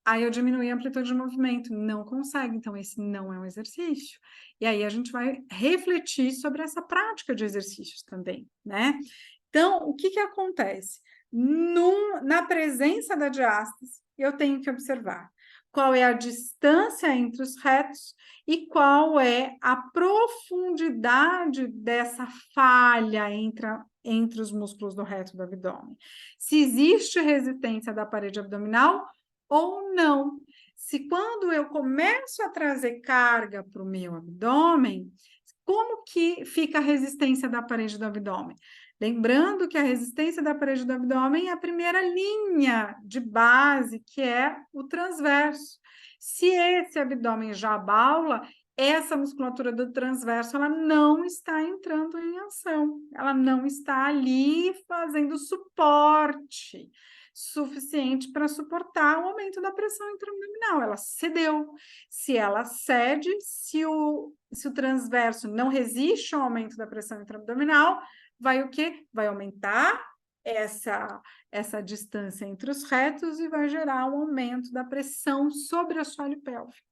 A: Aí eu diminuí a amplitude de movimento, não consegue, então esse não é um exercício. E aí a gente vai refletir sobre essa prática de exercícios também, né? Então, o que acontece? Na presença da diástase, eu tenho que observar qual é a distância entre os retos e qual é a profundidade dessa falha entre os músculos do reto do abdômen. Se existe resistência da parede abdominal ou não. Se quando eu começo a trazer carga para o meu abdômen, como que fica a resistência da parede do abdômen? Lembrando que a resistência da parede do abdômen é a primeira linha de base, que é o transverso. Se esse abdômen já abaula, essa musculatura do transverso ela não está entrando em ação, ela não está ali fazendo suporte suficiente para suportar o aumento da pressão intraabdominal. Ela cedeu. Se ela cede, se o transverso não resiste ao aumento da pressão intraabdominal, vai o quê? Vai aumentar essa distância entre os retos e vai gerar um aumento da pressão sobre o assoalho pélvico.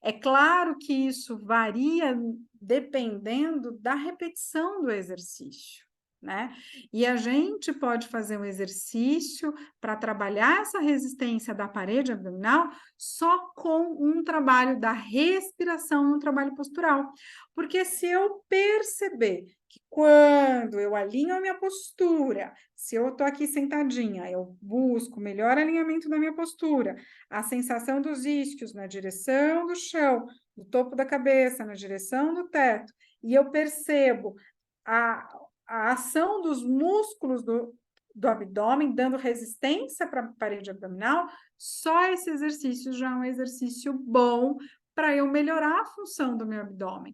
A: É claro que isso varia dependendo da repetição do exercício, né? E a gente pode fazer um exercício para trabalhar essa resistência da parede abdominal só com um trabalho da respiração, um trabalho postural. Porque se eu perceber que quando eu alinho a minha postura, se eu estou aqui sentadinha, eu busco melhor alinhamento da minha postura, a sensação dos isquios na direção do chão, do topo da cabeça, na direção do teto, e eu percebo a ação dos músculos do abdômen, dando resistência para a parede abdominal, só esse exercício já é um exercício bom para eu melhorar a função do meu abdômen.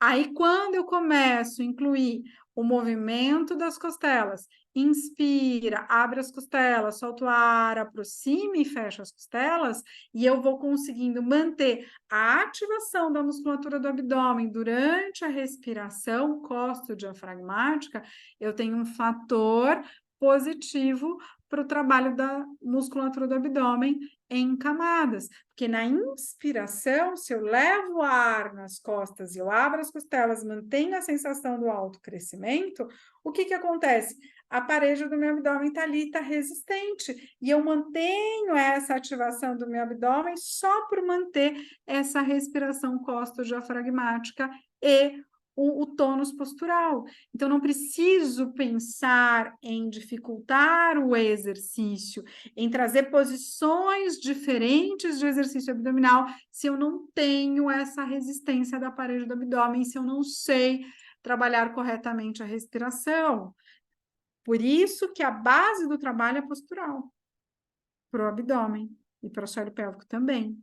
A: Aí, quando eu começo a incluir o movimento das costelas, inspira, abre as costelas, solta o ar, aproxima e fecha as costelas, e eu vou conseguindo manter a ativação da musculatura do abdômen durante a respiração costo-diafragmática, eu tenho um fator positivo para o trabalho da musculatura do abdômen em camadas, porque na inspiração, se eu levo o ar nas costas e eu abro as costelas, mantenho a sensação do alto crescimento, o que acontece? A parede do meu abdômen está ali, está resistente, e eu mantenho essa ativação do meu abdômen só por manter essa respiração costo-diafragmática e o tônus postural. Então, não preciso pensar em dificultar o exercício, em trazer posições diferentes de exercício abdominal, se eu não tenho essa resistência da parede do abdômen, se eu não sei trabalhar corretamente a respiração. Por isso que a base do trabalho é postural, para o abdômen e para o assoalho pélvico também.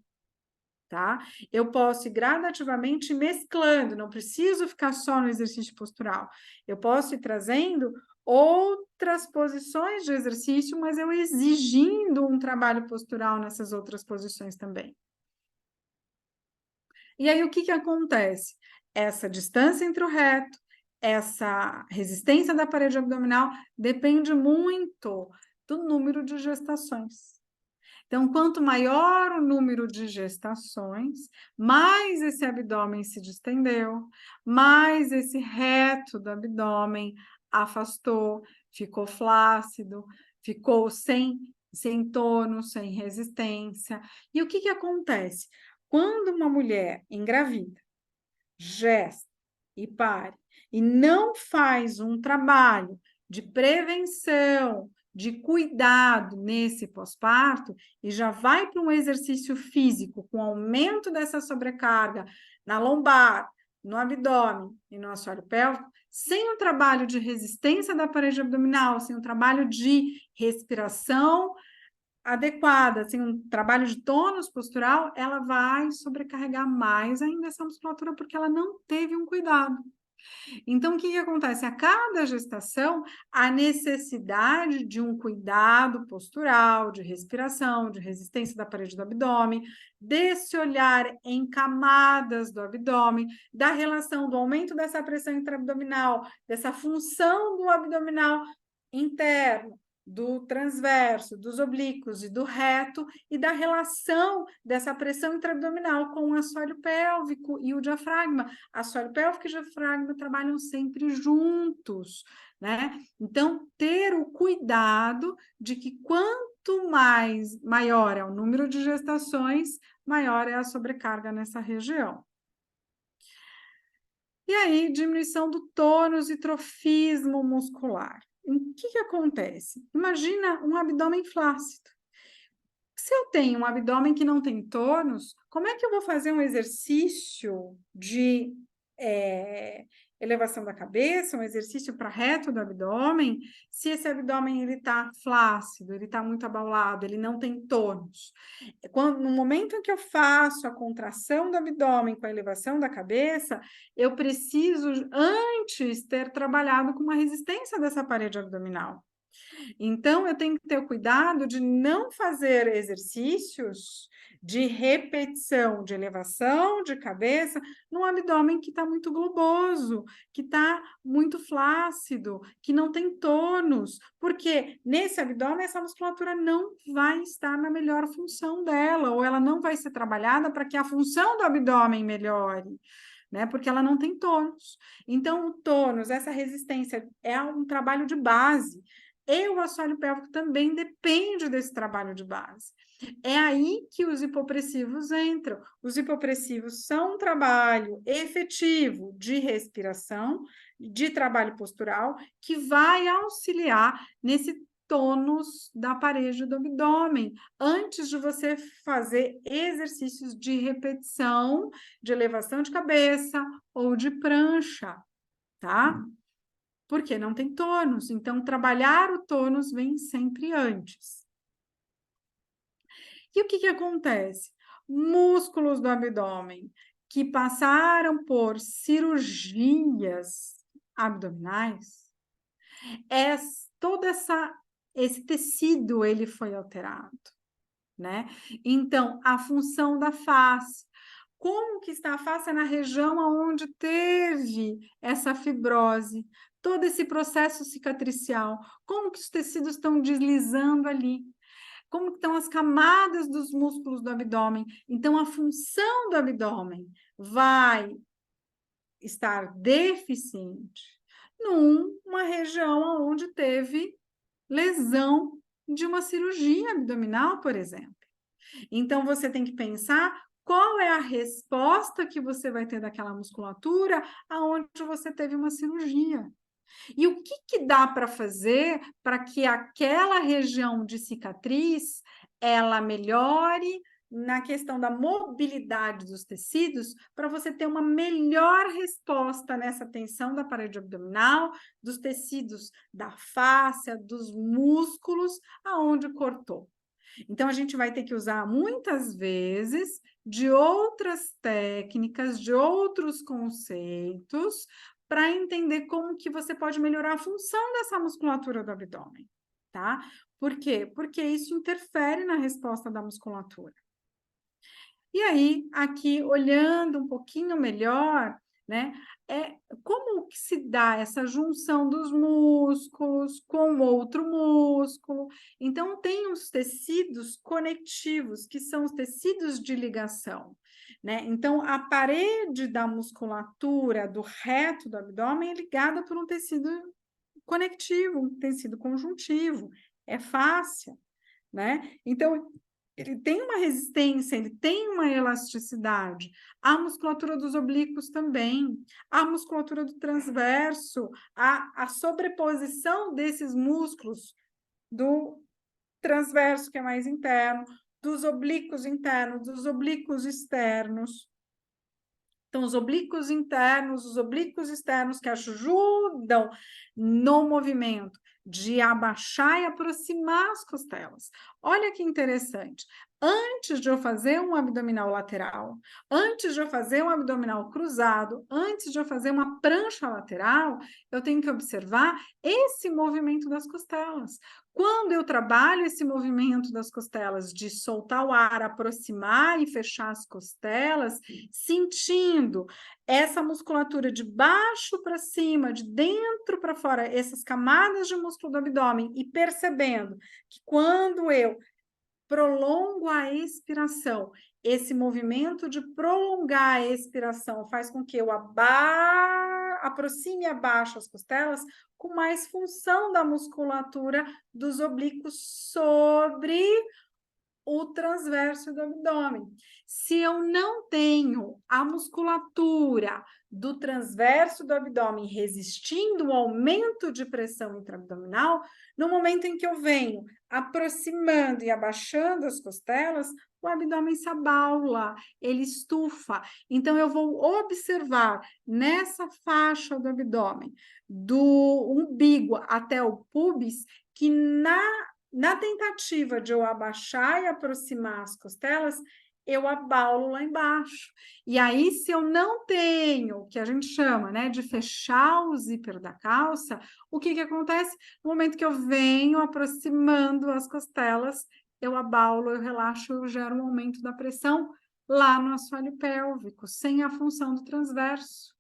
A: Tá? Eu posso ir gradativamente mesclando, não preciso ficar só no exercício postural. Eu posso ir trazendo outras posições de exercício, mas eu exigindo um trabalho postural nessas outras posições também. E aí, o que acontece? Essa distância entre o reto, essa resistência da parede abdominal depende muito do número de gestações. Então, quanto maior o número de gestações, mais esse abdômen se distendeu, mais esse reto do abdômen afastou, ficou flácido, ficou sem tônus, sem resistência. E o que acontece? Quando uma mulher engravida, gesta e pare, e não faz um trabalho de prevenção, de cuidado nesse pós-parto, e já vai para um exercício físico com aumento dessa sobrecarga na lombar, no abdômen e no assoalho pélvico, sem um trabalho de resistência da parede abdominal, sem um trabalho de respiração adequada, sem um trabalho de tônus postural, ela vai sobrecarregar mais ainda essa musculatura, porque ela não teve um cuidado. Então, o que acontece? A cada gestação, a necessidade de um cuidado postural, de respiração, de resistência da parede do abdômen, desse olhar em camadas do abdômen, da relação do aumento dessa pressão intraabdominal, dessa função do abdominal interno, do transverso, dos oblíquos e do reto, e da relação dessa pressão intraabdominal com o assoalho pélvico e o diafragma. Assoalho pélvico e diafragma trabalham sempre juntos, né? Então, ter o cuidado de que quanto maior é o número de gestações, maior é a sobrecarga nessa região. E aí, diminuição do tônus e trofismo muscular. O que acontece? Imagina um abdômen flácido. Se eu tenho um abdômen que não tem tônus, como é que eu vou fazer um exercício de elevação da cabeça, um exercício para reto do abdômen, se esse abdômen ele está flácido, ele está muito abaulado, ele não tem tônus? No momento em que eu faço a contração do abdômen com a elevação da cabeça, eu preciso antes ter trabalhado com uma resistência dessa parede abdominal. Então, eu tenho que ter o cuidado de não fazer exercícios de repetição, de elevação de cabeça, num abdômen que está muito globoso, que está muito flácido, que não tem tônus, porque nesse abdômen essa musculatura não vai estar na melhor função dela, ou ela não vai ser trabalhada para que a função do abdômen melhore. Né, porque ela não tem tônus. Então, o tônus, essa resistência, é um trabalho de base. E o assoalho pélvico também depende desse trabalho de base. É aí que os hipopressivos entram. Os hipopressivos são um trabalho efetivo de respiração, de trabalho postural, que vai auxiliar nesse tônus da parede do abdômen, antes de você fazer exercícios de repetição, de elevação de cabeça ou de prancha, tá? Porque não tem tônus. Então, trabalhar o tônus vem sempre antes. E o que acontece? Músculos do abdômen que passaram por cirurgias abdominais, todo esse tecido ele foi alterado, né? Então, a função da face. Como que está a face? É na região onde teve essa fibrose, todo esse processo cicatricial, como que os tecidos estão deslizando ali, como que estão as camadas dos músculos do abdômen. Então, a função do abdômen vai estar deficiente numa região onde teve lesão de uma cirurgia abdominal, por exemplo. Então, você tem que pensar qual é a resposta que você vai ter daquela musculatura aonde você teve uma cirurgia. E o que dá para fazer para que aquela região de cicatriz ela melhore na questão da mobilidade dos tecidos, para você ter uma melhor resposta nessa tensão da parede abdominal, dos tecidos da fáscia, dos músculos, aonde cortou. Então, a gente vai ter que usar muitas vezes de outras técnicas, de outros conceitos, para entender como que você pode melhorar a função dessa musculatura do abdômen, tá? Por quê? Porque isso interfere na resposta da musculatura. E aí, aqui, olhando um pouquinho melhor, né, como que se dá essa junção dos músculos com outro músculo? Então, tem os tecidos conectivos, que são os tecidos de ligação, né? Então, a parede da musculatura do reto do abdômen é ligada por um tecido conectivo, um tecido conjuntivo, é fáscia, né? Então, ele tem uma resistência, ele tem uma elasticidade. A musculatura dos oblíquos também, a musculatura do transverso, a sobreposição desses músculos do transverso, que é mais interno, dos oblíquos internos, dos oblíquos externos. Então, os oblíquos internos, os oblíquos externos que ajudam no movimento de abaixar e aproximar as costelas. Olha que interessante. Antes de eu fazer um abdominal lateral, antes de eu fazer um abdominal cruzado, antes de eu fazer uma prancha lateral, eu tenho que observar esse movimento das costelas. Quando eu trabalho esse movimento das costelas de soltar o ar, aproximar e fechar as costelas, sentindo essa musculatura de baixo para cima, de dentro para fora, essas camadas de músculo do abdômen, e percebendo que quando eu prolongo a expiração, esse movimento de prolongar a expiração faz com que eu aproxime e abaixe as costelas, com mais função da musculatura dos oblíquos sobre o transverso do abdômen. Se eu não tenho a musculatura do transverso do abdômen resistindo ao aumento de pressão intraabdominal, no momento em que eu venho aproximando e abaixando as costelas, o abdômen se abaula, ele estufa. Então, eu vou observar nessa faixa do abdômen, do umbigo até o púbis, que na tentativa de eu abaixar e aproximar as costelas, eu abaulo lá embaixo. E aí, se eu não tenho, o que a gente chama, né, de fechar o zíper da calça, o que acontece? No momento que eu venho aproximando as costelas, eu abaulo, eu relaxo, eu gero um aumento da pressão lá no assoalho pélvico, sem a função do transverso.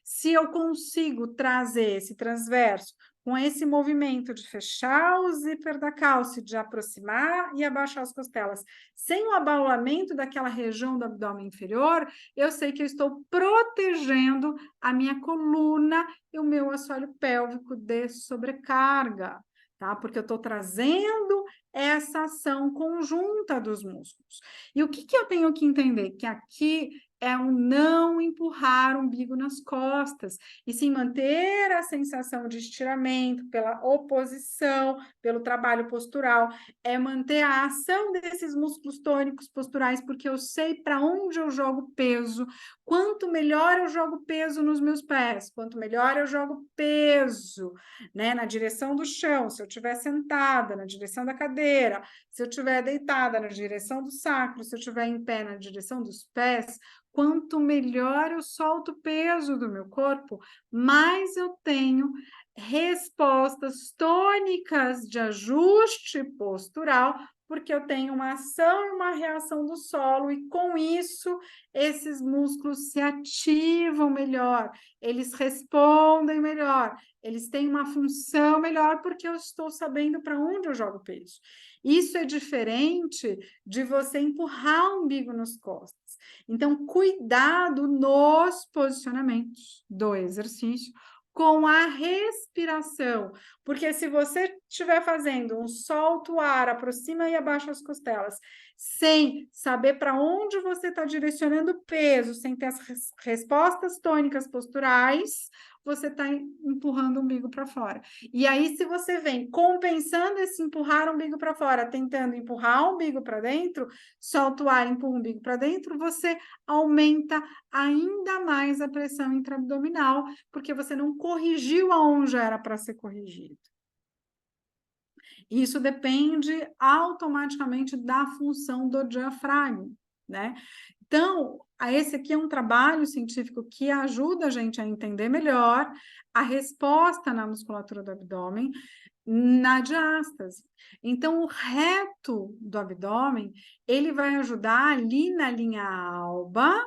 A: Se eu consigo trazer esse transverso com esse movimento de fechar o zíper da calça, de aproximar e abaixar as costelas, sem o abaulamento daquela região do abdômen inferior, eu sei que eu estou protegendo a minha coluna e o meu assoalho pélvico de sobrecarga, tá? Porque eu estou trazendo essa ação conjunta dos músculos. E o que eu tenho que entender? Que aqui é um não empurrar o umbigo nas costas, e sim manter a sensação de estiramento pela oposição, pelo trabalho postural, é manter a ação desses músculos tônicos posturais, porque eu sei para onde eu jogo peso. Quanto melhor eu jogo peso nos meus pés, quanto melhor eu jogo peso, né, na direção do chão, se eu estiver sentada, na direção da cadeira, se eu estiver deitada, na direção do sacro, se eu estiver em pé, na direção dos pés, quanto melhor eu solto o peso do meu corpo, mais eu tenho respostas tônicas de ajuste postural, porque eu tenho uma ação e uma reação do solo, e com isso, esses músculos se ativam melhor, eles respondem melhor, eles têm uma função melhor, porque eu estou sabendo para onde eu jogo peso. Isso é diferente de você empurrar o umbigo nas costas. Então, cuidado nos posicionamentos do exercício, com a respiração, porque se você estiver fazendo um solta o ar, aproxima e abaixa as costelas, sem saber para onde você está direcionando o peso, sem ter as respostas tônicas posturais, você está empurrando o umbigo para fora. E aí, se você vem compensando esse empurrar o umbigo para fora, tentando empurrar o umbigo para dentro, solta o ar, empurra o umbigo para dentro, você aumenta ainda mais a pressão intraabdominal, porque você não corrigiu aonde era para ser corrigido. Isso depende automaticamente da função do diafragma, né? Então, esse aqui é um trabalho científico que ajuda a gente a entender melhor a resposta na musculatura do abdômen na diástase. Então, o reto do abdômen, ele vai ajudar ali na linha alba,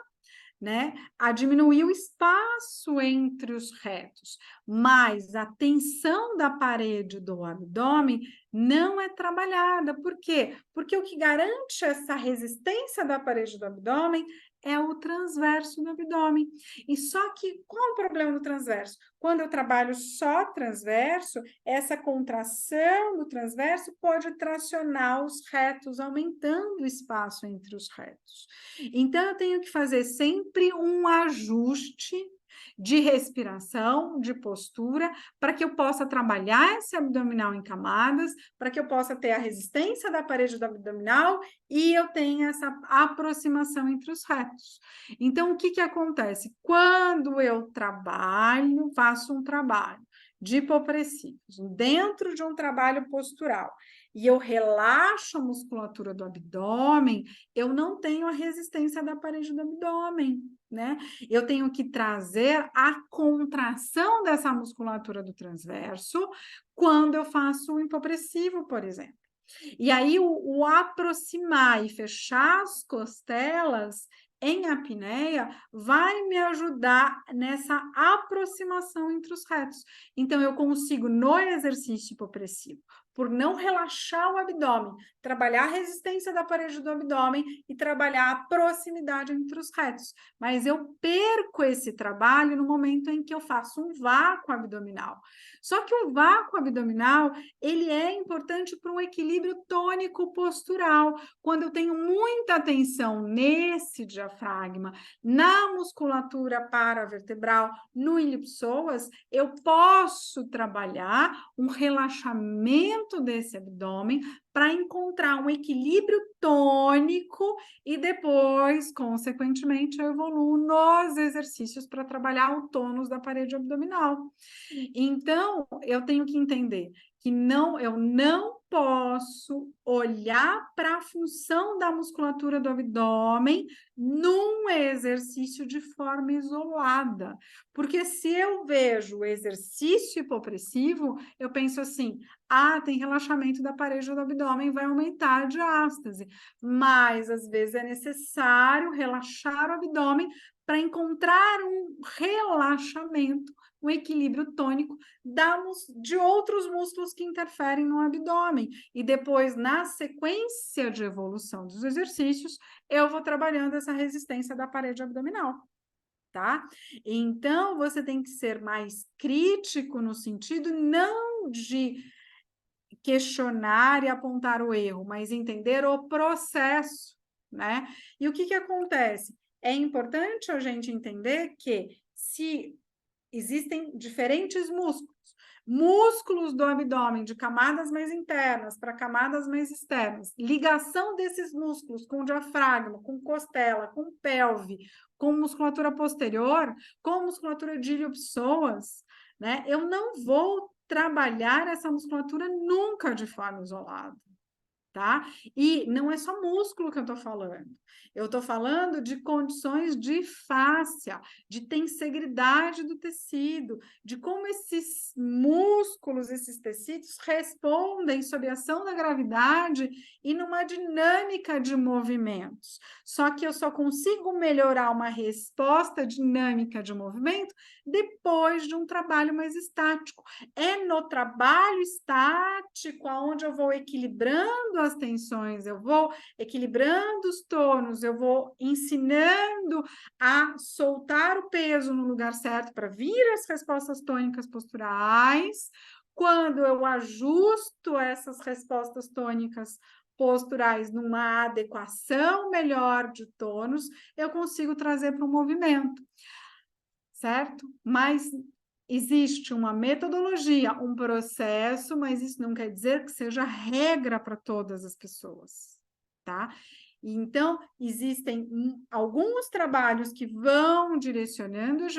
A: né, a diminuir o espaço entre os retos, mas a tensão da parede do abdômen não é trabalhada. Por quê? Porque o que garante essa resistência da parede do abdômen é o transverso do abdômen. E só que qual é o problema do transverso? Quando eu trabalho só transverso, essa contração do transverso pode tracionar os retos, aumentando o espaço entre os retos. Então, eu tenho que fazer sempre um ajuste de respiração, de postura, para que eu possa trabalhar esse abdominal em camadas, para que eu possa ter a resistência da parede do abdominal e eu tenha essa aproximação entre os retos. Então, o que acontece? Quando eu trabalho, faço um trabalho de hipopressivos, dentro de um trabalho postural, e eu relaxo a musculatura do abdômen, eu não tenho a resistência da parede do abdômen, né? Eu tenho que trazer a contração dessa musculatura do transverso quando eu faço o hipopressivo, por exemplo. E aí, o aproximar e fechar as costelas em apneia vai me ajudar nessa aproximação entre os retos. Então, eu consigo, no exercício hipopressivo, por não relaxar o abdômen, trabalhar a resistência da parede do abdômen e trabalhar a proximidade entre os retos. Mas eu perco esse trabalho no momento em que eu faço um vácuo abdominal. Só que o vácuo abdominal, ele é importante para um equilíbrio tônico postural. Quando eu tenho muita tensão nesse diafragma, na musculatura paravertebral, no ilipsoas, eu posso trabalhar um relaxamento desse abdômen para encontrar um equilíbrio tônico e depois, consequentemente, eu evoluo nos exercícios para trabalhar o tônus da parede abdominal. Então, eu tenho que entender que eu não posso olhar para a função da musculatura do abdômen num exercício de forma isolada. Porque se eu vejo o exercício hipopressivo, eu penso assim, tem relaxamento da parede do abdômen, vai aumentar a diástase. Mas, às vezes, é necessário relaxar o abdômen para encontrar um relaxamento, um equilíbrio tônico de outros músculos que interferem no abdômen. E depois, na sequência de evolução dos exercícios, eu vou trabalhando essa resistência da parede abdominal. Tá? Então, você tem que ser mais crítico no sentido não de questionar e apontar o erro, mas entender o processo, né? E o que acontece? É importante a gente entender que se existem diferentes músculos do abdômen de camadas mais internas para camadas mais externas, ligação desses músculos com o diafragma, com costela, com pelve, com musculatura posterior, com musculatura de ilho-psoas, né? Eu não vou trabalhar essa musculatura nunca de forma isolada. Tá? E não é só músculo que eu estou falando. Eu estou falando de condições de fáscia, de tensegridade do tecido, de como esses músculos, esses tecidos respondem sob a ação da gravidade e numa dinâmica de movimentos. Só que eu só consigo melhorar uma resposta dinâmica de movimento depois de um trabalho mais estático. É no trabalho estático onde eu vou equilibrando as tensões, eu vou equilibrando os tônus, eu vou ensinando a soltar o peso no lugar certo para vir as respostas tônicas posturais. Quando eu ajusto essas respostas tônicas posturais numa adequação melhor de tônus, eu consigo trazer para o movimento, certo? Mas existe uma metodologia, um processo, mas isso não quer dizer que seja regra para todas as pessoas, tá? Então, existem alguns trabalhos que vão direcionando a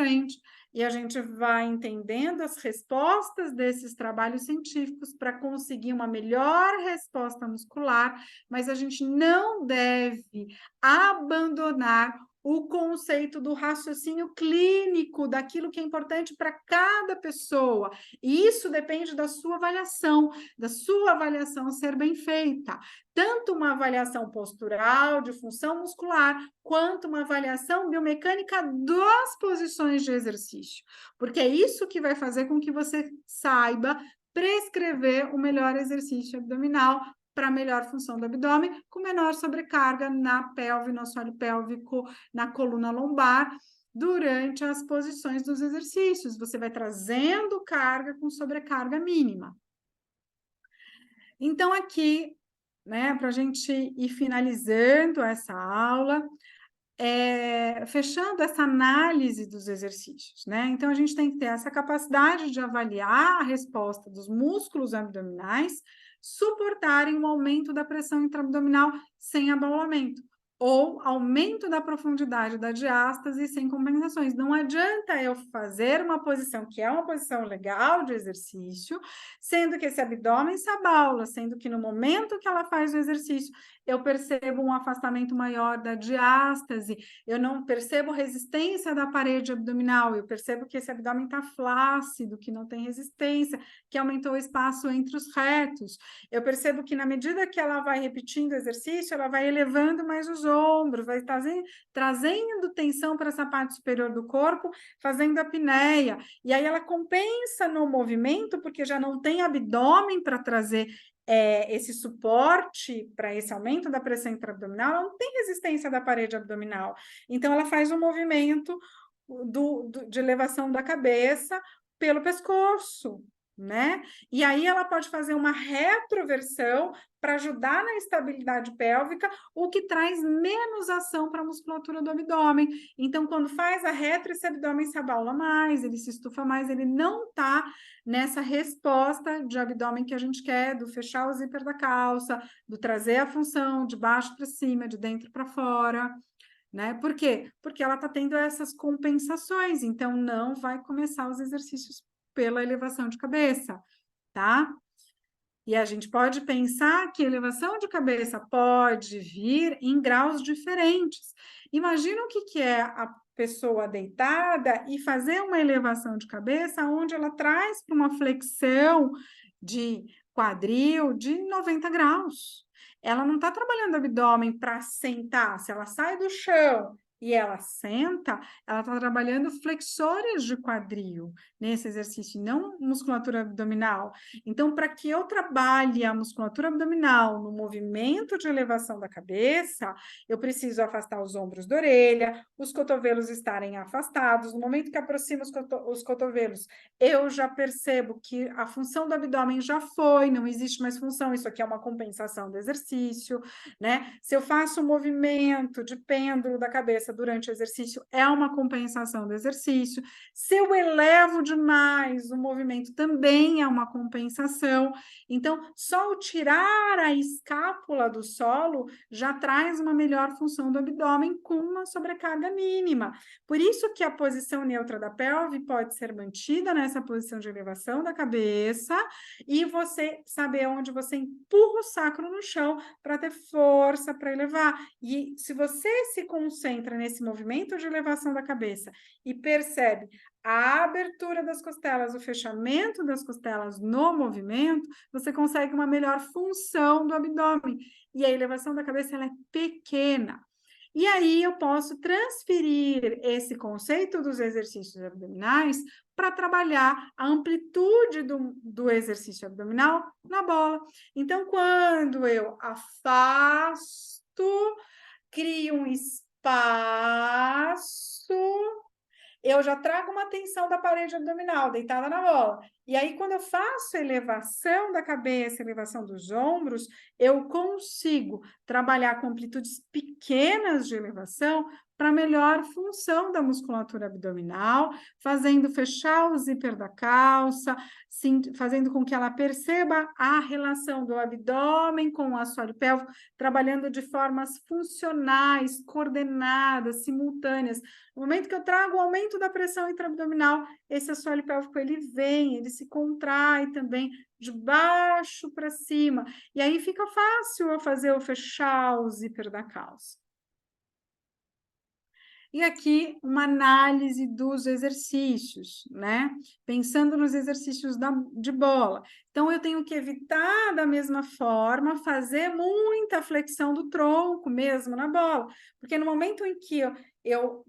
A: gente vai entendendo as respostas desses trabalhos científicos para conseguir uma melhor resposta muscular, mas a gente não deve abandonar o conceito do raciocínio clínico, daquilo que é importante para cada pessoa. E isso depende da sua avaliação ser bem feita. Tanto uma avaliação postural, de função muscular, quanto uma avaliação biomecânica das posições de exercício. Porque é isso que vai fazer com que você saiba prescrever o melhor exercício abdominal para melhor função do abdômen, com menor sobrecarga na pelve, no assoalho pélvico, na coluna lombar, durante as posições dos exercícios. Você vai trazendo carga com sobrecarga mínima. Então, aqui, né, para a gente ir finalizando essa aula, fechando essa análise dos exercícios, né? Então, a gente tem que ter essa capacidade de avaliar a resposta dos músculos abdominais suportarem um aumento da pressão intraabdominal sem abaulamento, ou aumento da profundidade da diástase sem compensações. Não adianta eu fazer uma posição que é uma posição legal de exercício, sendo que esse abdômen se abaula, sendo que no momento que ela faz o exercício, eu percebo um afastamento maior da diástase, eu não percebo resistência da parede abdominal, eu percebo que esse abdômen está flácido, que não tem resistência, que aumentou o espaço entre os retos. Eu percebo que na medida que ela vai repetindo o exercício, ela vai elevando mais os ombros, vai trazendo tensão para essa parte superior do corpo, fazendo a apneia. E aí ela compensa no movimento, porque já não tem abdômen para trazer esse suporte para esse aumento da pressão intraabdominal, ela não tem resistência da parede abdominal. Então, ela faz um movimento de elevação da cabeça pelo pescoço, né? E aí ela pode fazer uma retroversão para ajudar na estabilidade pélvica, o que traz menos ação para a musculatura do abdômen. Então, quando faz a retro, esse abdômen se abaula mais, ele se estufa mais, ele não está nessa resposta de abdômen que a gente quer, do fechar o zíper da calça, do trazer a função de baixo para cima, de dentro para fora, né? Por quê? Porque ela está tendo essas compensações, então não vai começar os exercícios pela elevação de cabeça, tá? E a gente pode pensar que elevação de cabeça pode vir em graus diferentes. Imagina o que é a pessoa deitada e fazer uma elevação de cabeça onde ela traz para uma flexão de quadril de 90 graus. Ela não está trabalhando abdômen para sentar. Se ela sai do chão e ela senta, ela está trabalhando flexores de quadril nesse exercício, não musculatura abdominal. Então, para que eu trabalhe a musculatura abdominal no movimento de elevação da cabeça, eu preciso afastar os ombros da orelha, os cotovelos estarem afastados. No momento que aproximo os cotovelos, eu já percebo que a função do abdômen já foi, não existe mais função, isso aqui é uma compensação do exercício, né? Se eu faço um movimento de pêndulo da cabeça durante o exercício, é uma compensação do exercício. Se eu elevo demais o movimento, também é uma compensação. Então, só o tirar a escápula do solo já traz uma melhor função do abdômen com uma sobrecarga mínima. Por isso que a posição neutra da pelve pode ser mantida nessa posição de elevação da cabeça e você saber onde você empurra o sacro no chão para ter força para elevar. E se você se concentra nesse movimento de elevação da cabeça e percebe a abertura das costelas, o fechamento das costelas no movimento, você consegue uma melhor função do abdômen. E a elevação da cabeça ela é pequena. E aí eu posso transferir esse conceito dos exercícios abdominais para trabalhar a amplitude do exercício abdominal na bola. Então, quando eu afasto, crio um espaço, eu já trago uma tensão da parede abdominal, deitada na bola. E aí, quando eu faço a elevação da cabeça, elevação dos ombros, eu consigo trabalhar com amplitudes pequenas de elevação para melhor função da musculatura abdominal, fazendo fechar o zíper da calça, fazendo com que ela perceba a relação do abdômen com o assoalho pélvico, trabalhando de formas funcionais, coordenadas, simultâneas. No momento que eu trago o aumento da pressão intraabdominal, esse assoalho pélvico ele vem, ele se contrai também de baixo para cima. E aí fica fácil eu fazer eu fechar o zíper da calça. E aqui uma análise dos exercícios, né? Pensando nos exercícios de bola. Então, eu tenho que evitar, da mesma forma, fazer muita flexão do tronco mesmo na bola. Porque no momento em que eu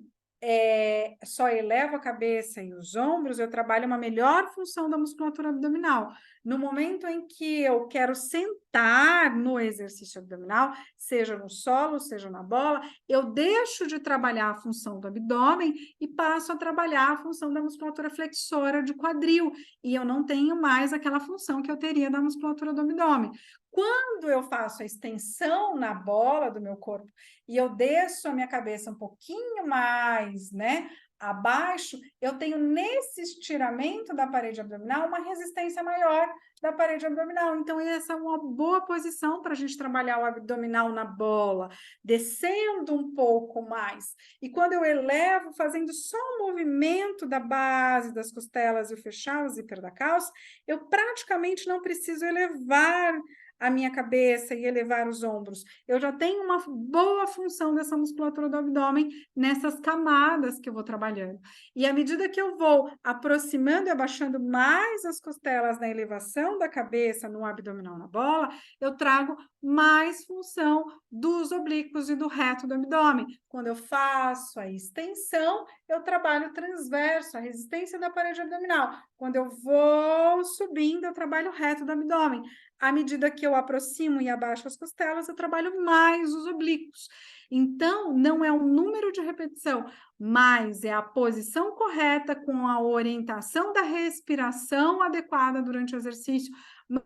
A: só elevo a cabeça e os ombros, eu trabalho uma melhor função da musculatura abdominal. No momento em que eu quero sentar no exercício abdominal, seja no solo, seja na bola, eu deixo de trabalhar a função do abdômen e passo a trabalhar a função da musculatura flexora de quadril, e eu não tenho mais aquela função que eu teria da musculatura do abdômen. Quando eu faço a extensão na bola do meu corpo e eu desço a minha cabeça um pouquinho mais, né, abaixo, eu tenho nesse estiramento da parede abdominal uma resistência maior da parede abdominal. Então, essa é uma boa posição para a gente trabalhar o abdominal na bola, descendo um pouco mais. E quando eu elevo, fazendo só um movimento da base das costelas e fechar o zíper da calça, eu praticamente não preciso elevar a minha cabeça e elevar os ombros. Eu já tenho uma boa função dessa musculatura do abdômen nessas camadas que eu vou trabalhando. E à medida que eu vou aproximando e abaixando mais as costelas na elevação da cabeça, no abdominal na bola, eu trago mais função dos oblíquos e do reto do abdômen. Quando eu faço a extensão, eu trabalho transverso, a resistência da parede abdominal. Quando eu vou subindo, eu trabalho o reto do abdômen. À medida que eu aproximo e abaixo as costelas, eu trabalho mais os oblíquos. Então, não é o número de repetição, mas é a posição correta com a orientação da respiração adequada durante o exercício,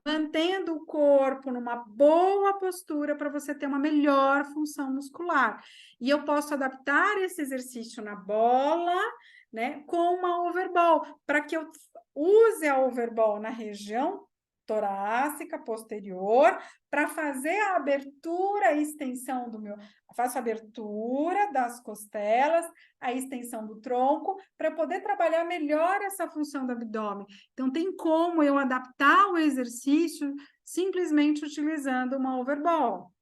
A: mantendo o corpo numa boa postura para você ter uma melhor função muscular. E eu posso adaptar esse exercício na bola, né, com uma overball, para que eu use a overball na região torácica posterior, para fazer a abertura e extensão do meu... Faço a abertura das costelas, a extensão do tronco, para poder trabalhar melhor essa função do abdômen. Então, tem como eu adaptar o exercício simplesmente utilizando uma overball.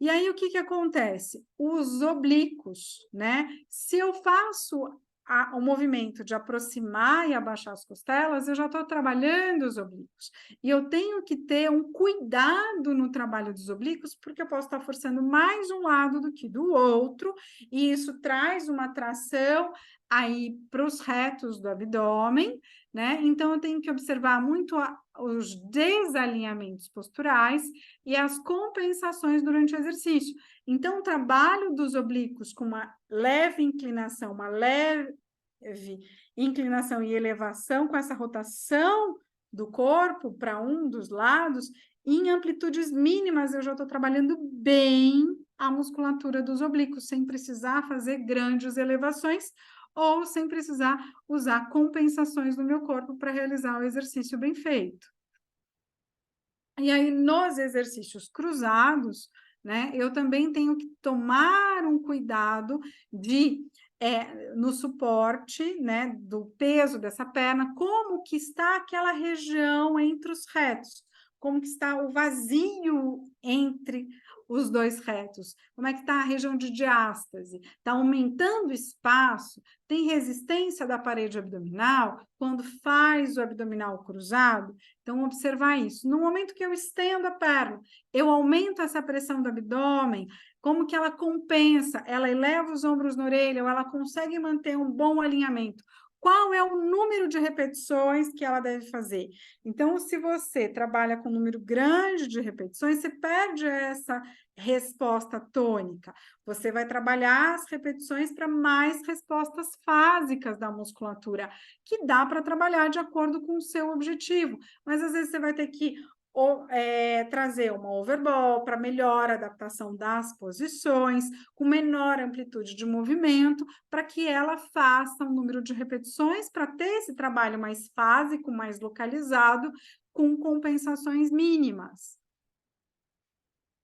A: E aí, o que acontece? Os oblíquos, né? Se eu faço o movimento de aproximar e abaixar as costelas, eu já estou trabalhando os oblíquos. E eu tenho que ter um cuidado no trabalho dos oblíquos, porque eu posso estar forçando mais um lado do que do outro, e isso traz uma tração aí para os retos do abdômen, né? Então, eu tenho que observar muito os desalinhamentos posturais e as compensações durante o exercício. Então, o trabalho dos oblíquos com uma leve inclinação e elevação, com essa rotação do corpo para um dos lados, em amplitudes mínimas, eu já estou trabalhando bem a musculatura dos oblíquos, sem precisar fazer grandes elevações ou sem precisar usar compensações no meu corpo para realizar o exercício bem feito. E aí, nos exercícios cruzados, né, eu também tenho que tomar um cuidado no suporte, né, do peso dessa perna, como que está aquela região entre os retos, como que está o vazio entre os dois retos, como é que está a região de diástase, está aumentando o espaço, tem resistência da parede abdominal quando faz o abdominal cruzado. Então, observar isso. No momento que eu estendo a perna, eu aumento essa pressão do abdômen, como que ela compensa? Ela eleva os ombros na orelha, ou ela consegue manter um bom alinhamento qual é o número de repetições que ela deve fazer. Então, se você trabalha com um número grande de repetições, você perde essa resposta tônica. Você vai trabalhar as repetições para mais respostas fásicas da musculatura, que dá para trabalhar de acordo com o seu objetivo. Mas às vezes você vai ter que trazer uma overball para melhor adaptação das posições, com menor amplitude de movimento, para que ela faça um número de repetições para ter esse trabalho mais fásico, mais localizado, com compensações mínimas.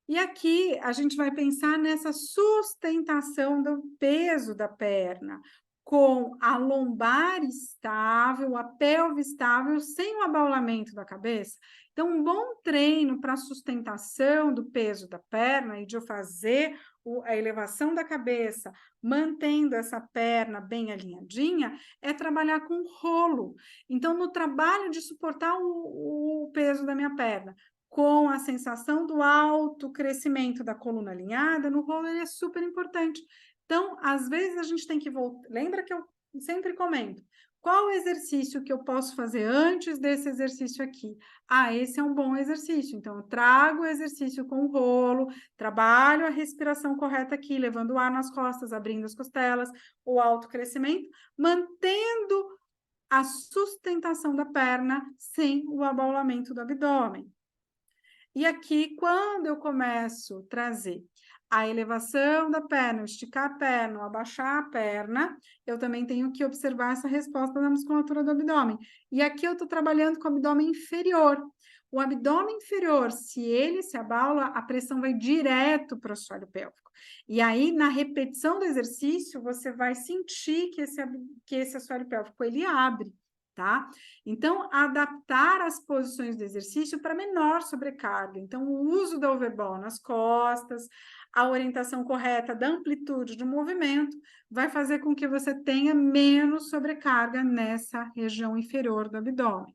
A: E aqui a gente vai pensar nessa sustentação do peso da perna, com a lombar estável, a pelve estável, sem o abaulamento da cabeça. Então, um bom treino para sustentação do peso da perna e de eu fazer a elevação da cabeça, mantendo essa perna bem alinhadinha, é trabalhar com rolo. Então, no trabalho de suportar o peso da minha perna, com a sensação do alto crescimento da coluna alinhada, no rolo ele é super importante. Então, às vezes a gente tem que voltar. Lembra que eu sempre comento: qual exercício que eu posso fazer antes desse exercício aqui? Ah, esse é um bom exercício. Então, eu trago o exercício com o rolo, trabalho a respiração correta aqui, levando o ar nas costas, abrindo as costelas, o alto crescimento, mantendo a sustentação da perna sem o abaulamento do abdômen. E aqui, quando eu começo a trazer a elevação da perna, esticar a perna, abaixar a perna, eu também tenho que observar essa resposta da musculatura do abdômen. E aqui eu estou trabalhando com o abdômen inferior. O abdômen inferior, se ele se abala, a pressão vai direto para o assoalho pélvico. E aí, na repetição do exercício, você vai sentir que esse assoalho pélvico ele abre. Tá? Então, adaptar as posições do exercício para menor sobrecarga. Então, o uso da overball nas costas, a orientação correta da amplitude do movimento, vai fazer com que você tenha menos sobrecarga nessa região inferior do abdômen.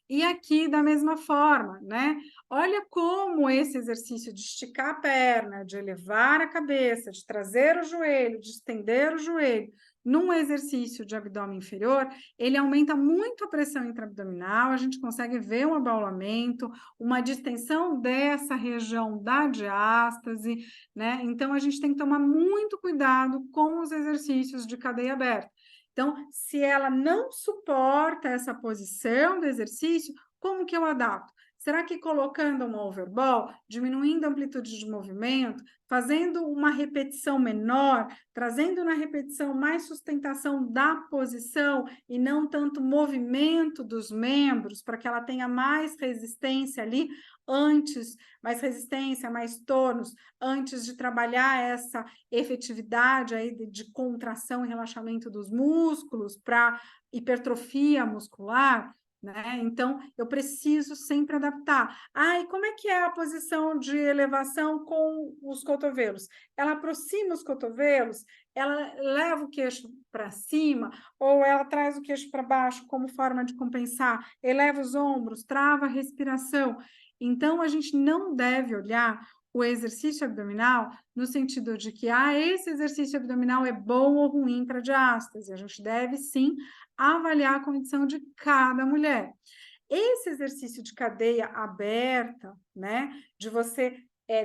A: E aqui, da mesma forma, né? Olha como esse exercício de esticar a perna, de elevar a cabeça, de trazer o joelho, de estender o joelho, num exercício de abdômen inferior, ele aumenta muito a pressão intraabdominal, a gente consegue ver um abaulamento, uma distensão dessa região da diástase, né? Então, a gente tem que tomar muito cuidado com os exercícios de cadeia aberta. Então, se ela não suporta essa posição do exercício, como que eu adapto? Será que colocando uma overball, diminuindo a amplitude de movimento, fazendo uma repetição menor, trazendo na repetição mais sustentação da posição e não tanto movimento dos membros, para que ela tenha mais resistência ali antes, mais resistência, mais tônus, antes de trabalhar essa efetividade aí de contração e relaxamento dos músculos para hipertrofia muscular, né? Então, eu preciso sempre adaptar. Ah, e como é que é a posição de elevação com os cotovelos? Ela aproxima os cotovelos, ela leva o queixo para cima, ou ela traz o queixo para baixo como forma de compensar, eleva os ombros, trava a respiração. Então, a gente não deve olhar o exercício abdominal no sentido de que esse exercício abdominal é bom ou ruim para diástase. A gente deve, sim, avaliar a condição de cada mulher. Esse exercício de cadeia aberta, né, de você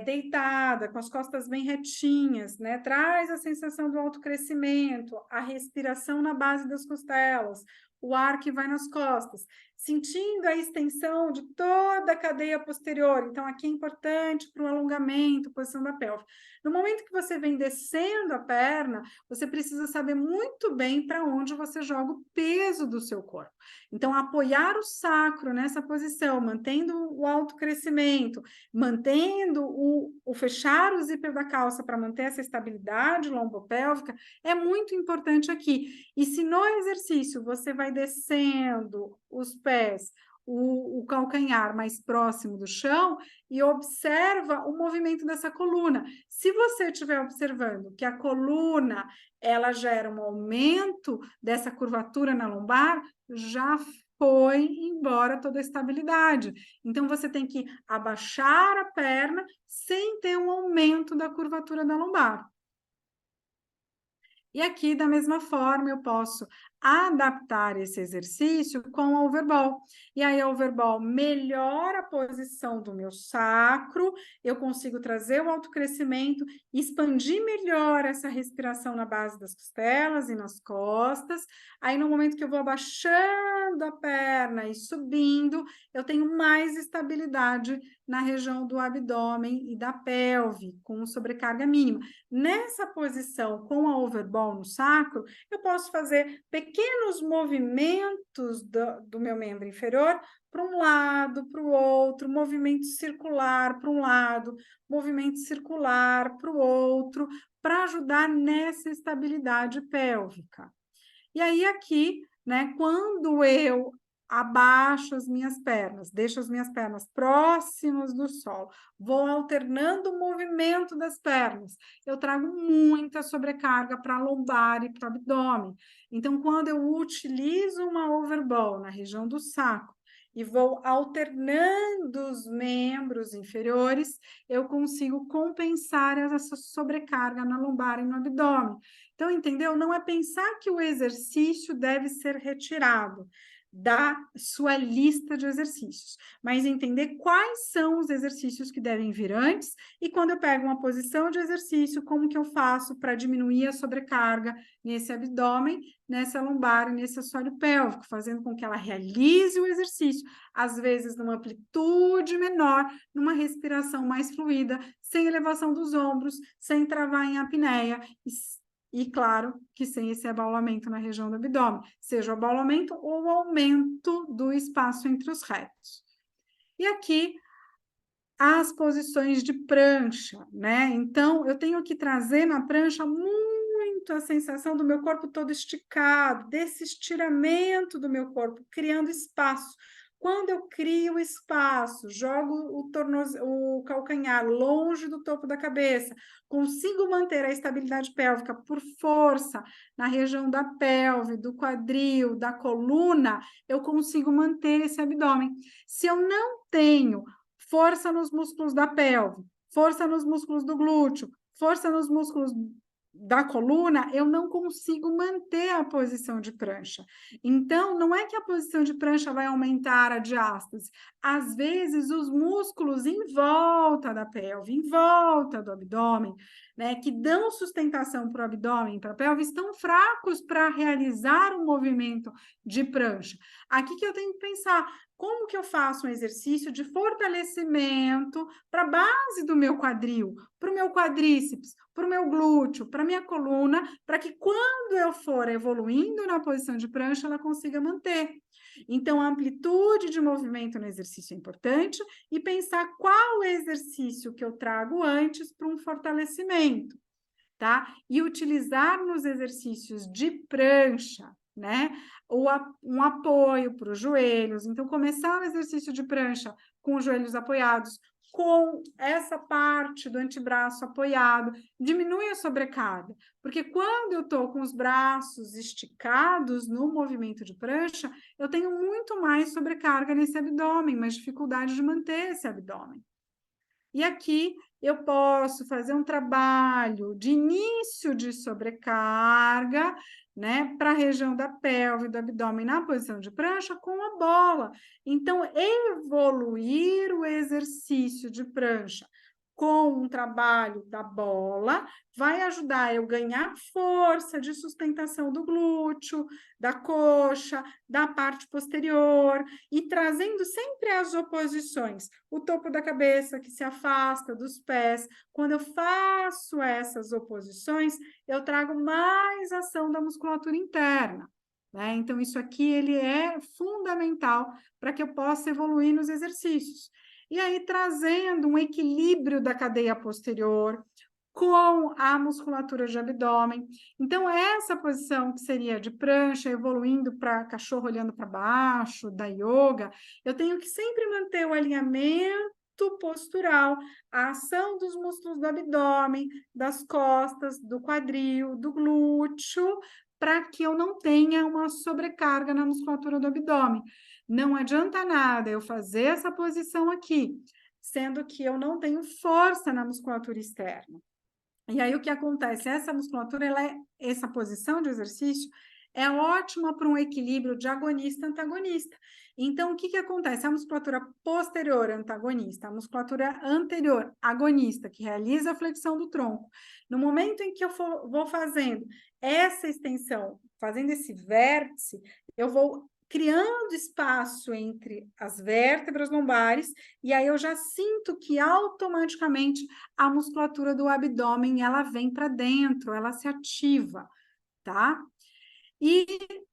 A: deitada, com as costas bem retinhas, né, traz a sensação do autocrescimento, a respiração na base das costelas, o ar que vai nas costas, sentindo a extensão de toda a cadeia posterior. Então, aqui é importante para o alongamento, posição da pelve. No momento que você vem descendo a perna, você precisa saber muito bem para onde você joga o peso do seu corpo. Então, apoiar o sacro nessa posição, mantendo o autocrescimento, mantendo o fechar o zíper da calça para manter essa estabilidade lombopélvica, é muito importante aqui. E se no exercício você vai descendo os pés, o calcanhar mais próximo do chão e observa o movimento dessa coluna. Se você estiver observando que a coluna ela gera um aumento dessa curvatura na lombar, já foi embora toda a estabilidade. Então, você tem que abaixar a perna sem ter um aumento da curvatura da lombar. E aqui, da mesma forma, eu posso adaptar esse exercício com a overball. E aí, a overball melhora a posição do meu sacro, eu consigo trazer o autocrescimento, expandir melhor essa respiração na base das costelas e nas costas. Aí, no momento que eu vou abaixando a perna e subindo, eu tenho mais estabilidade na região do abdômen e da pelve, com sobrecarga mínima. Nessa posição, com a overball no sacro, eu posso fazer pequenos movimentos do meu membro inferior para um lado, para o outro, movimento circular para um lado, movimento circular para o outro, para ajudar nessa estabilidade pélvica. E aí, aqui, né, quando eu abaixo as minhas pernas, deixo as minhas pernas próximas do solo, vou alternando o movimento das pernas, eu trago muita sobrecarga para a lombar e para o abdômen. Então, quando eu utilizo uma overball na região do saco e vou alternando os membros inferiores, eu consigo compensar essa sobrecarga na lombar e no abdômen. Então, entendeu? Não é pensar que o exercício deve ser retirado da sua lista de exercícios, mas entender quais são os exercícios que devem vir antes e quando eu pego uma posição de exercício, como que eu faço para diminuir a sobrecarga nesse abdômen, nessa lombar e nesse assoalho pélvico, fazendo com que ela realize o exercício, às vezes numa amplitude menor, numa respiração mais fluida, sem elevação dos ombros, sem travar em apneia, e, claro, que sem esse abaulamento na região do abdômen, seja o abaulamento ou o aumento do espaço entre os retos. E aqui, as posições de prancha, né? Então, eu tenho que trazer na prancha muito a sensação do meu corpo todo esticado, desse estiramento do meu corpo, criando espaço. Quando eu crio espaço, jogo o calcanhar longe do topo da cabeça, consigo manter a estabilidade pélvica por força na região da pelve, do quadril, da coluna, eu consigo manter esse abdômen. Se eu não tenho força nos músculos da pelve, força nos músculos do glúteo, força nos músculos da coluna, eu não consigo manter a posição de prancha. Então, não é que a posição de prancha vai aumentar a diástase. Às vezes, os músculos em volta da pelve, em volta do abdômen, né, que dão sustentação para o abdômen e para a pelve, estão fracos para realizar o movimento de prancha. Aqui que eu tenho que pensar, como que eu faço um exercício de fortalecimento para a base do meu quadril, para o meu quadríceps, para o meu glúteo, para a minha coluna, para que quando eu for evoluindo na posição de prancha, ela consiga manter. Então, a amplitude de movimento no exercício é importante e pensar qual exercício que eu trago antes para um fortalecimento, tá? E utilizar nos exercícios de prancha, né? Um apoio para os joelhos. Então, começar o exercício de prancha com os joelhos apoiados, com essa parte do antebraço apoiado, diminui a sobrecarga, porque quando eu estou com os braços esticados no movimento de prancha, eu tenho muito mais sobrecarga nesse abdômen, mais dificuldade de manter esse abdômen. E aqui eu posso fazer um trabalho de início de sobrecarga, né, para a região da pelve, do abdômen, na posição de prancha, com a bola. Então, evoluir o exercício de prancha com um trabalho da bola, vai ajudar eu ganhar força de sustentação do glúteo, da coxa, da parte posterior, e trazendo sempre as oposições. O topo da cabeça que se afasta dos pés. Quando eu faço essas oposições, eu trago mais ação da musculatura interna. Né? Então, isso aqui ele é fundamental para que eu possa evoluir nos exercícios. E aí, trazendo um equilíbrio da cadeia posterior com a musculatura de abdômen. Então, essa posição que seria de prancha, evoluindo para cachorro olhando para baixo, da yoga, eu tenho que sempre manter o alinhamento postural, a ação dos músculos do abdômen, das costas, do quadril, do glúteo, para que eu não tenha uma sobrecarga na musculatura do abdômen. Não adianta nada eu fazer essa posição aqui, sendo que eu não tenho força na musculatura externa. E aí o que acontece? Essa musculatura, essa posição de exercício é ótima para um equilíbrio de agonista-antagonista. Então, o que acontece? A musculatura posterior antagonista, a musculatura anterior agonista, que realiza a flexão do tronco. No momento em que eu vou fazendo essa extensão, fazendo esse vértice, eu vou criando espaço entre as vértebras lombares, e aí eu já sinto que automaticamente a musculatura do abdômen, ela vem para dentro, ela se ativa, tá? E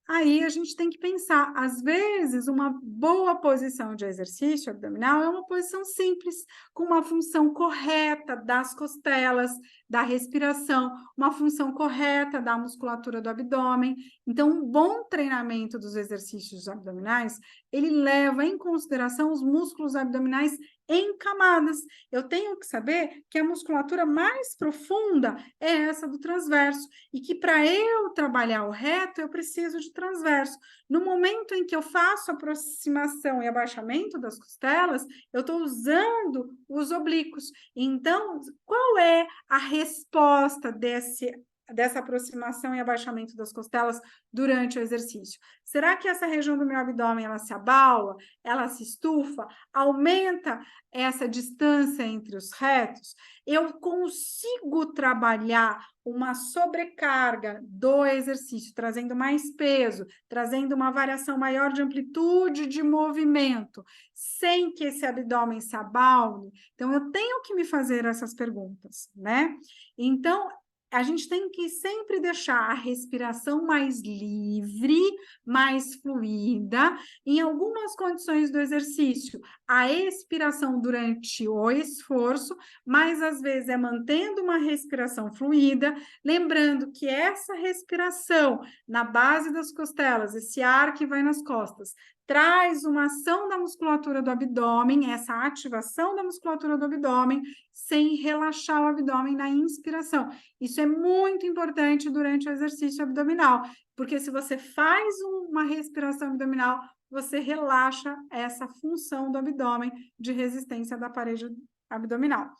A: aí a gente tem que pensar, às vezes, uma boa posição de exercício abdominal é uma posição simples, com uma função correta das costelas, da respiração, uma função correta da musculatura do abdômen. Então, um bom treinamento dos exercícios abdominais, ele leva em consideração os músculos abdominais em camadas. Eu tenho que saber que a musculatura mais profunda é essa do transverso, e que para eu trabalhar o reto, eu preciso de transverso. No momento em que eu faço aproximação e abaixamento das costelas, eu estou usando os oblíquos. Então, qual é a resposta dessa aproximação e abaixamento das costelas durante o exercício? Será que essa região do meu abdômen, ela se abaula, ela se estufa, aumenta essa distância entre os retos? Eu consigo trabalhar uma sobrecarga do exercício, trazendo mais peso, trazendo uma variação maior de amplitude de movimento, sem que esse abdômen se abaule? Então, eu tenho que me fazer essas perguntas, né? Então, a gente tem que sempre deixar a respiração mais livre, mais fluida. Em algumas condições do exercício, a expiração durante o esforço, mas às vezes é mantendo uma respiração fluida, lembrando que essa respiração na base das costelas, esse ar que vai nas costas, traz uma ação da musculatura do abdômen, essa ativação da musculatura do abdômen, sem relaxar o abdômen na inspiração. Isso é muito importante durante o exercício abdominal, porque se você faz uma respiração abdominal, você relaxa essa função do abdômen de resistência da parede abdominal,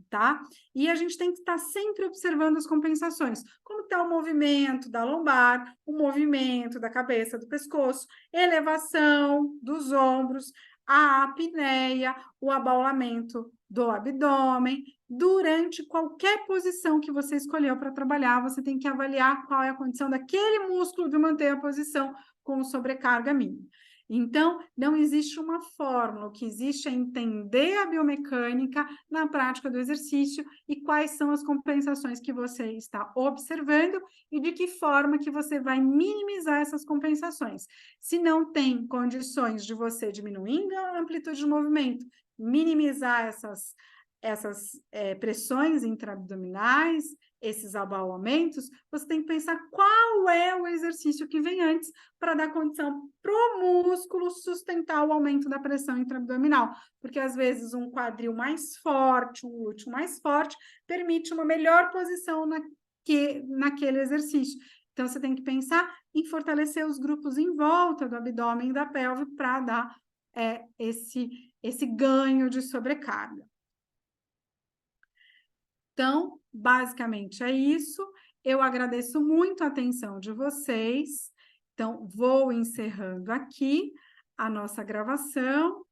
A: tá? E a gente tem que estar sempre observando as compensações. Como está o movimento da lombar, o movimento da cabeça, do pescoço, elevação dos ombros, a apneia, o abaulamento do abdômen. Durante qualquer posição que você escolheu para trabalhar, você tem que avaliar qual é a condição daquele músculo de manter a posição com sobrecarga mínima. Então, não existe uma fórmula, o que existe é entender a biomecânica na prática do exercício e quais são as compensações que você está observando e de que forma que você vai minimizar essas compensações. Se não tem condições de você diminuindo a amplitude de movimento, minimizar essas pressões intraabdominais, esses abaulamentos, você tem que pensar qual é o exercício que vem antes para dar condição para o músculo sustentar o aumento da pressão intraabdominal, porque às vezes um quadril mais forte, um glúteo mais forte, permite uma melhor posição naquele exercício. Então, você tem que pensar em fortalecer os grupos em volta do abdômen e da pelve para dar esse ganho de sobrecarga. Então, basicamente é isso. Eu agradeço muito a atenção de vocês. Então, vou encerrando aqui a nossa gravação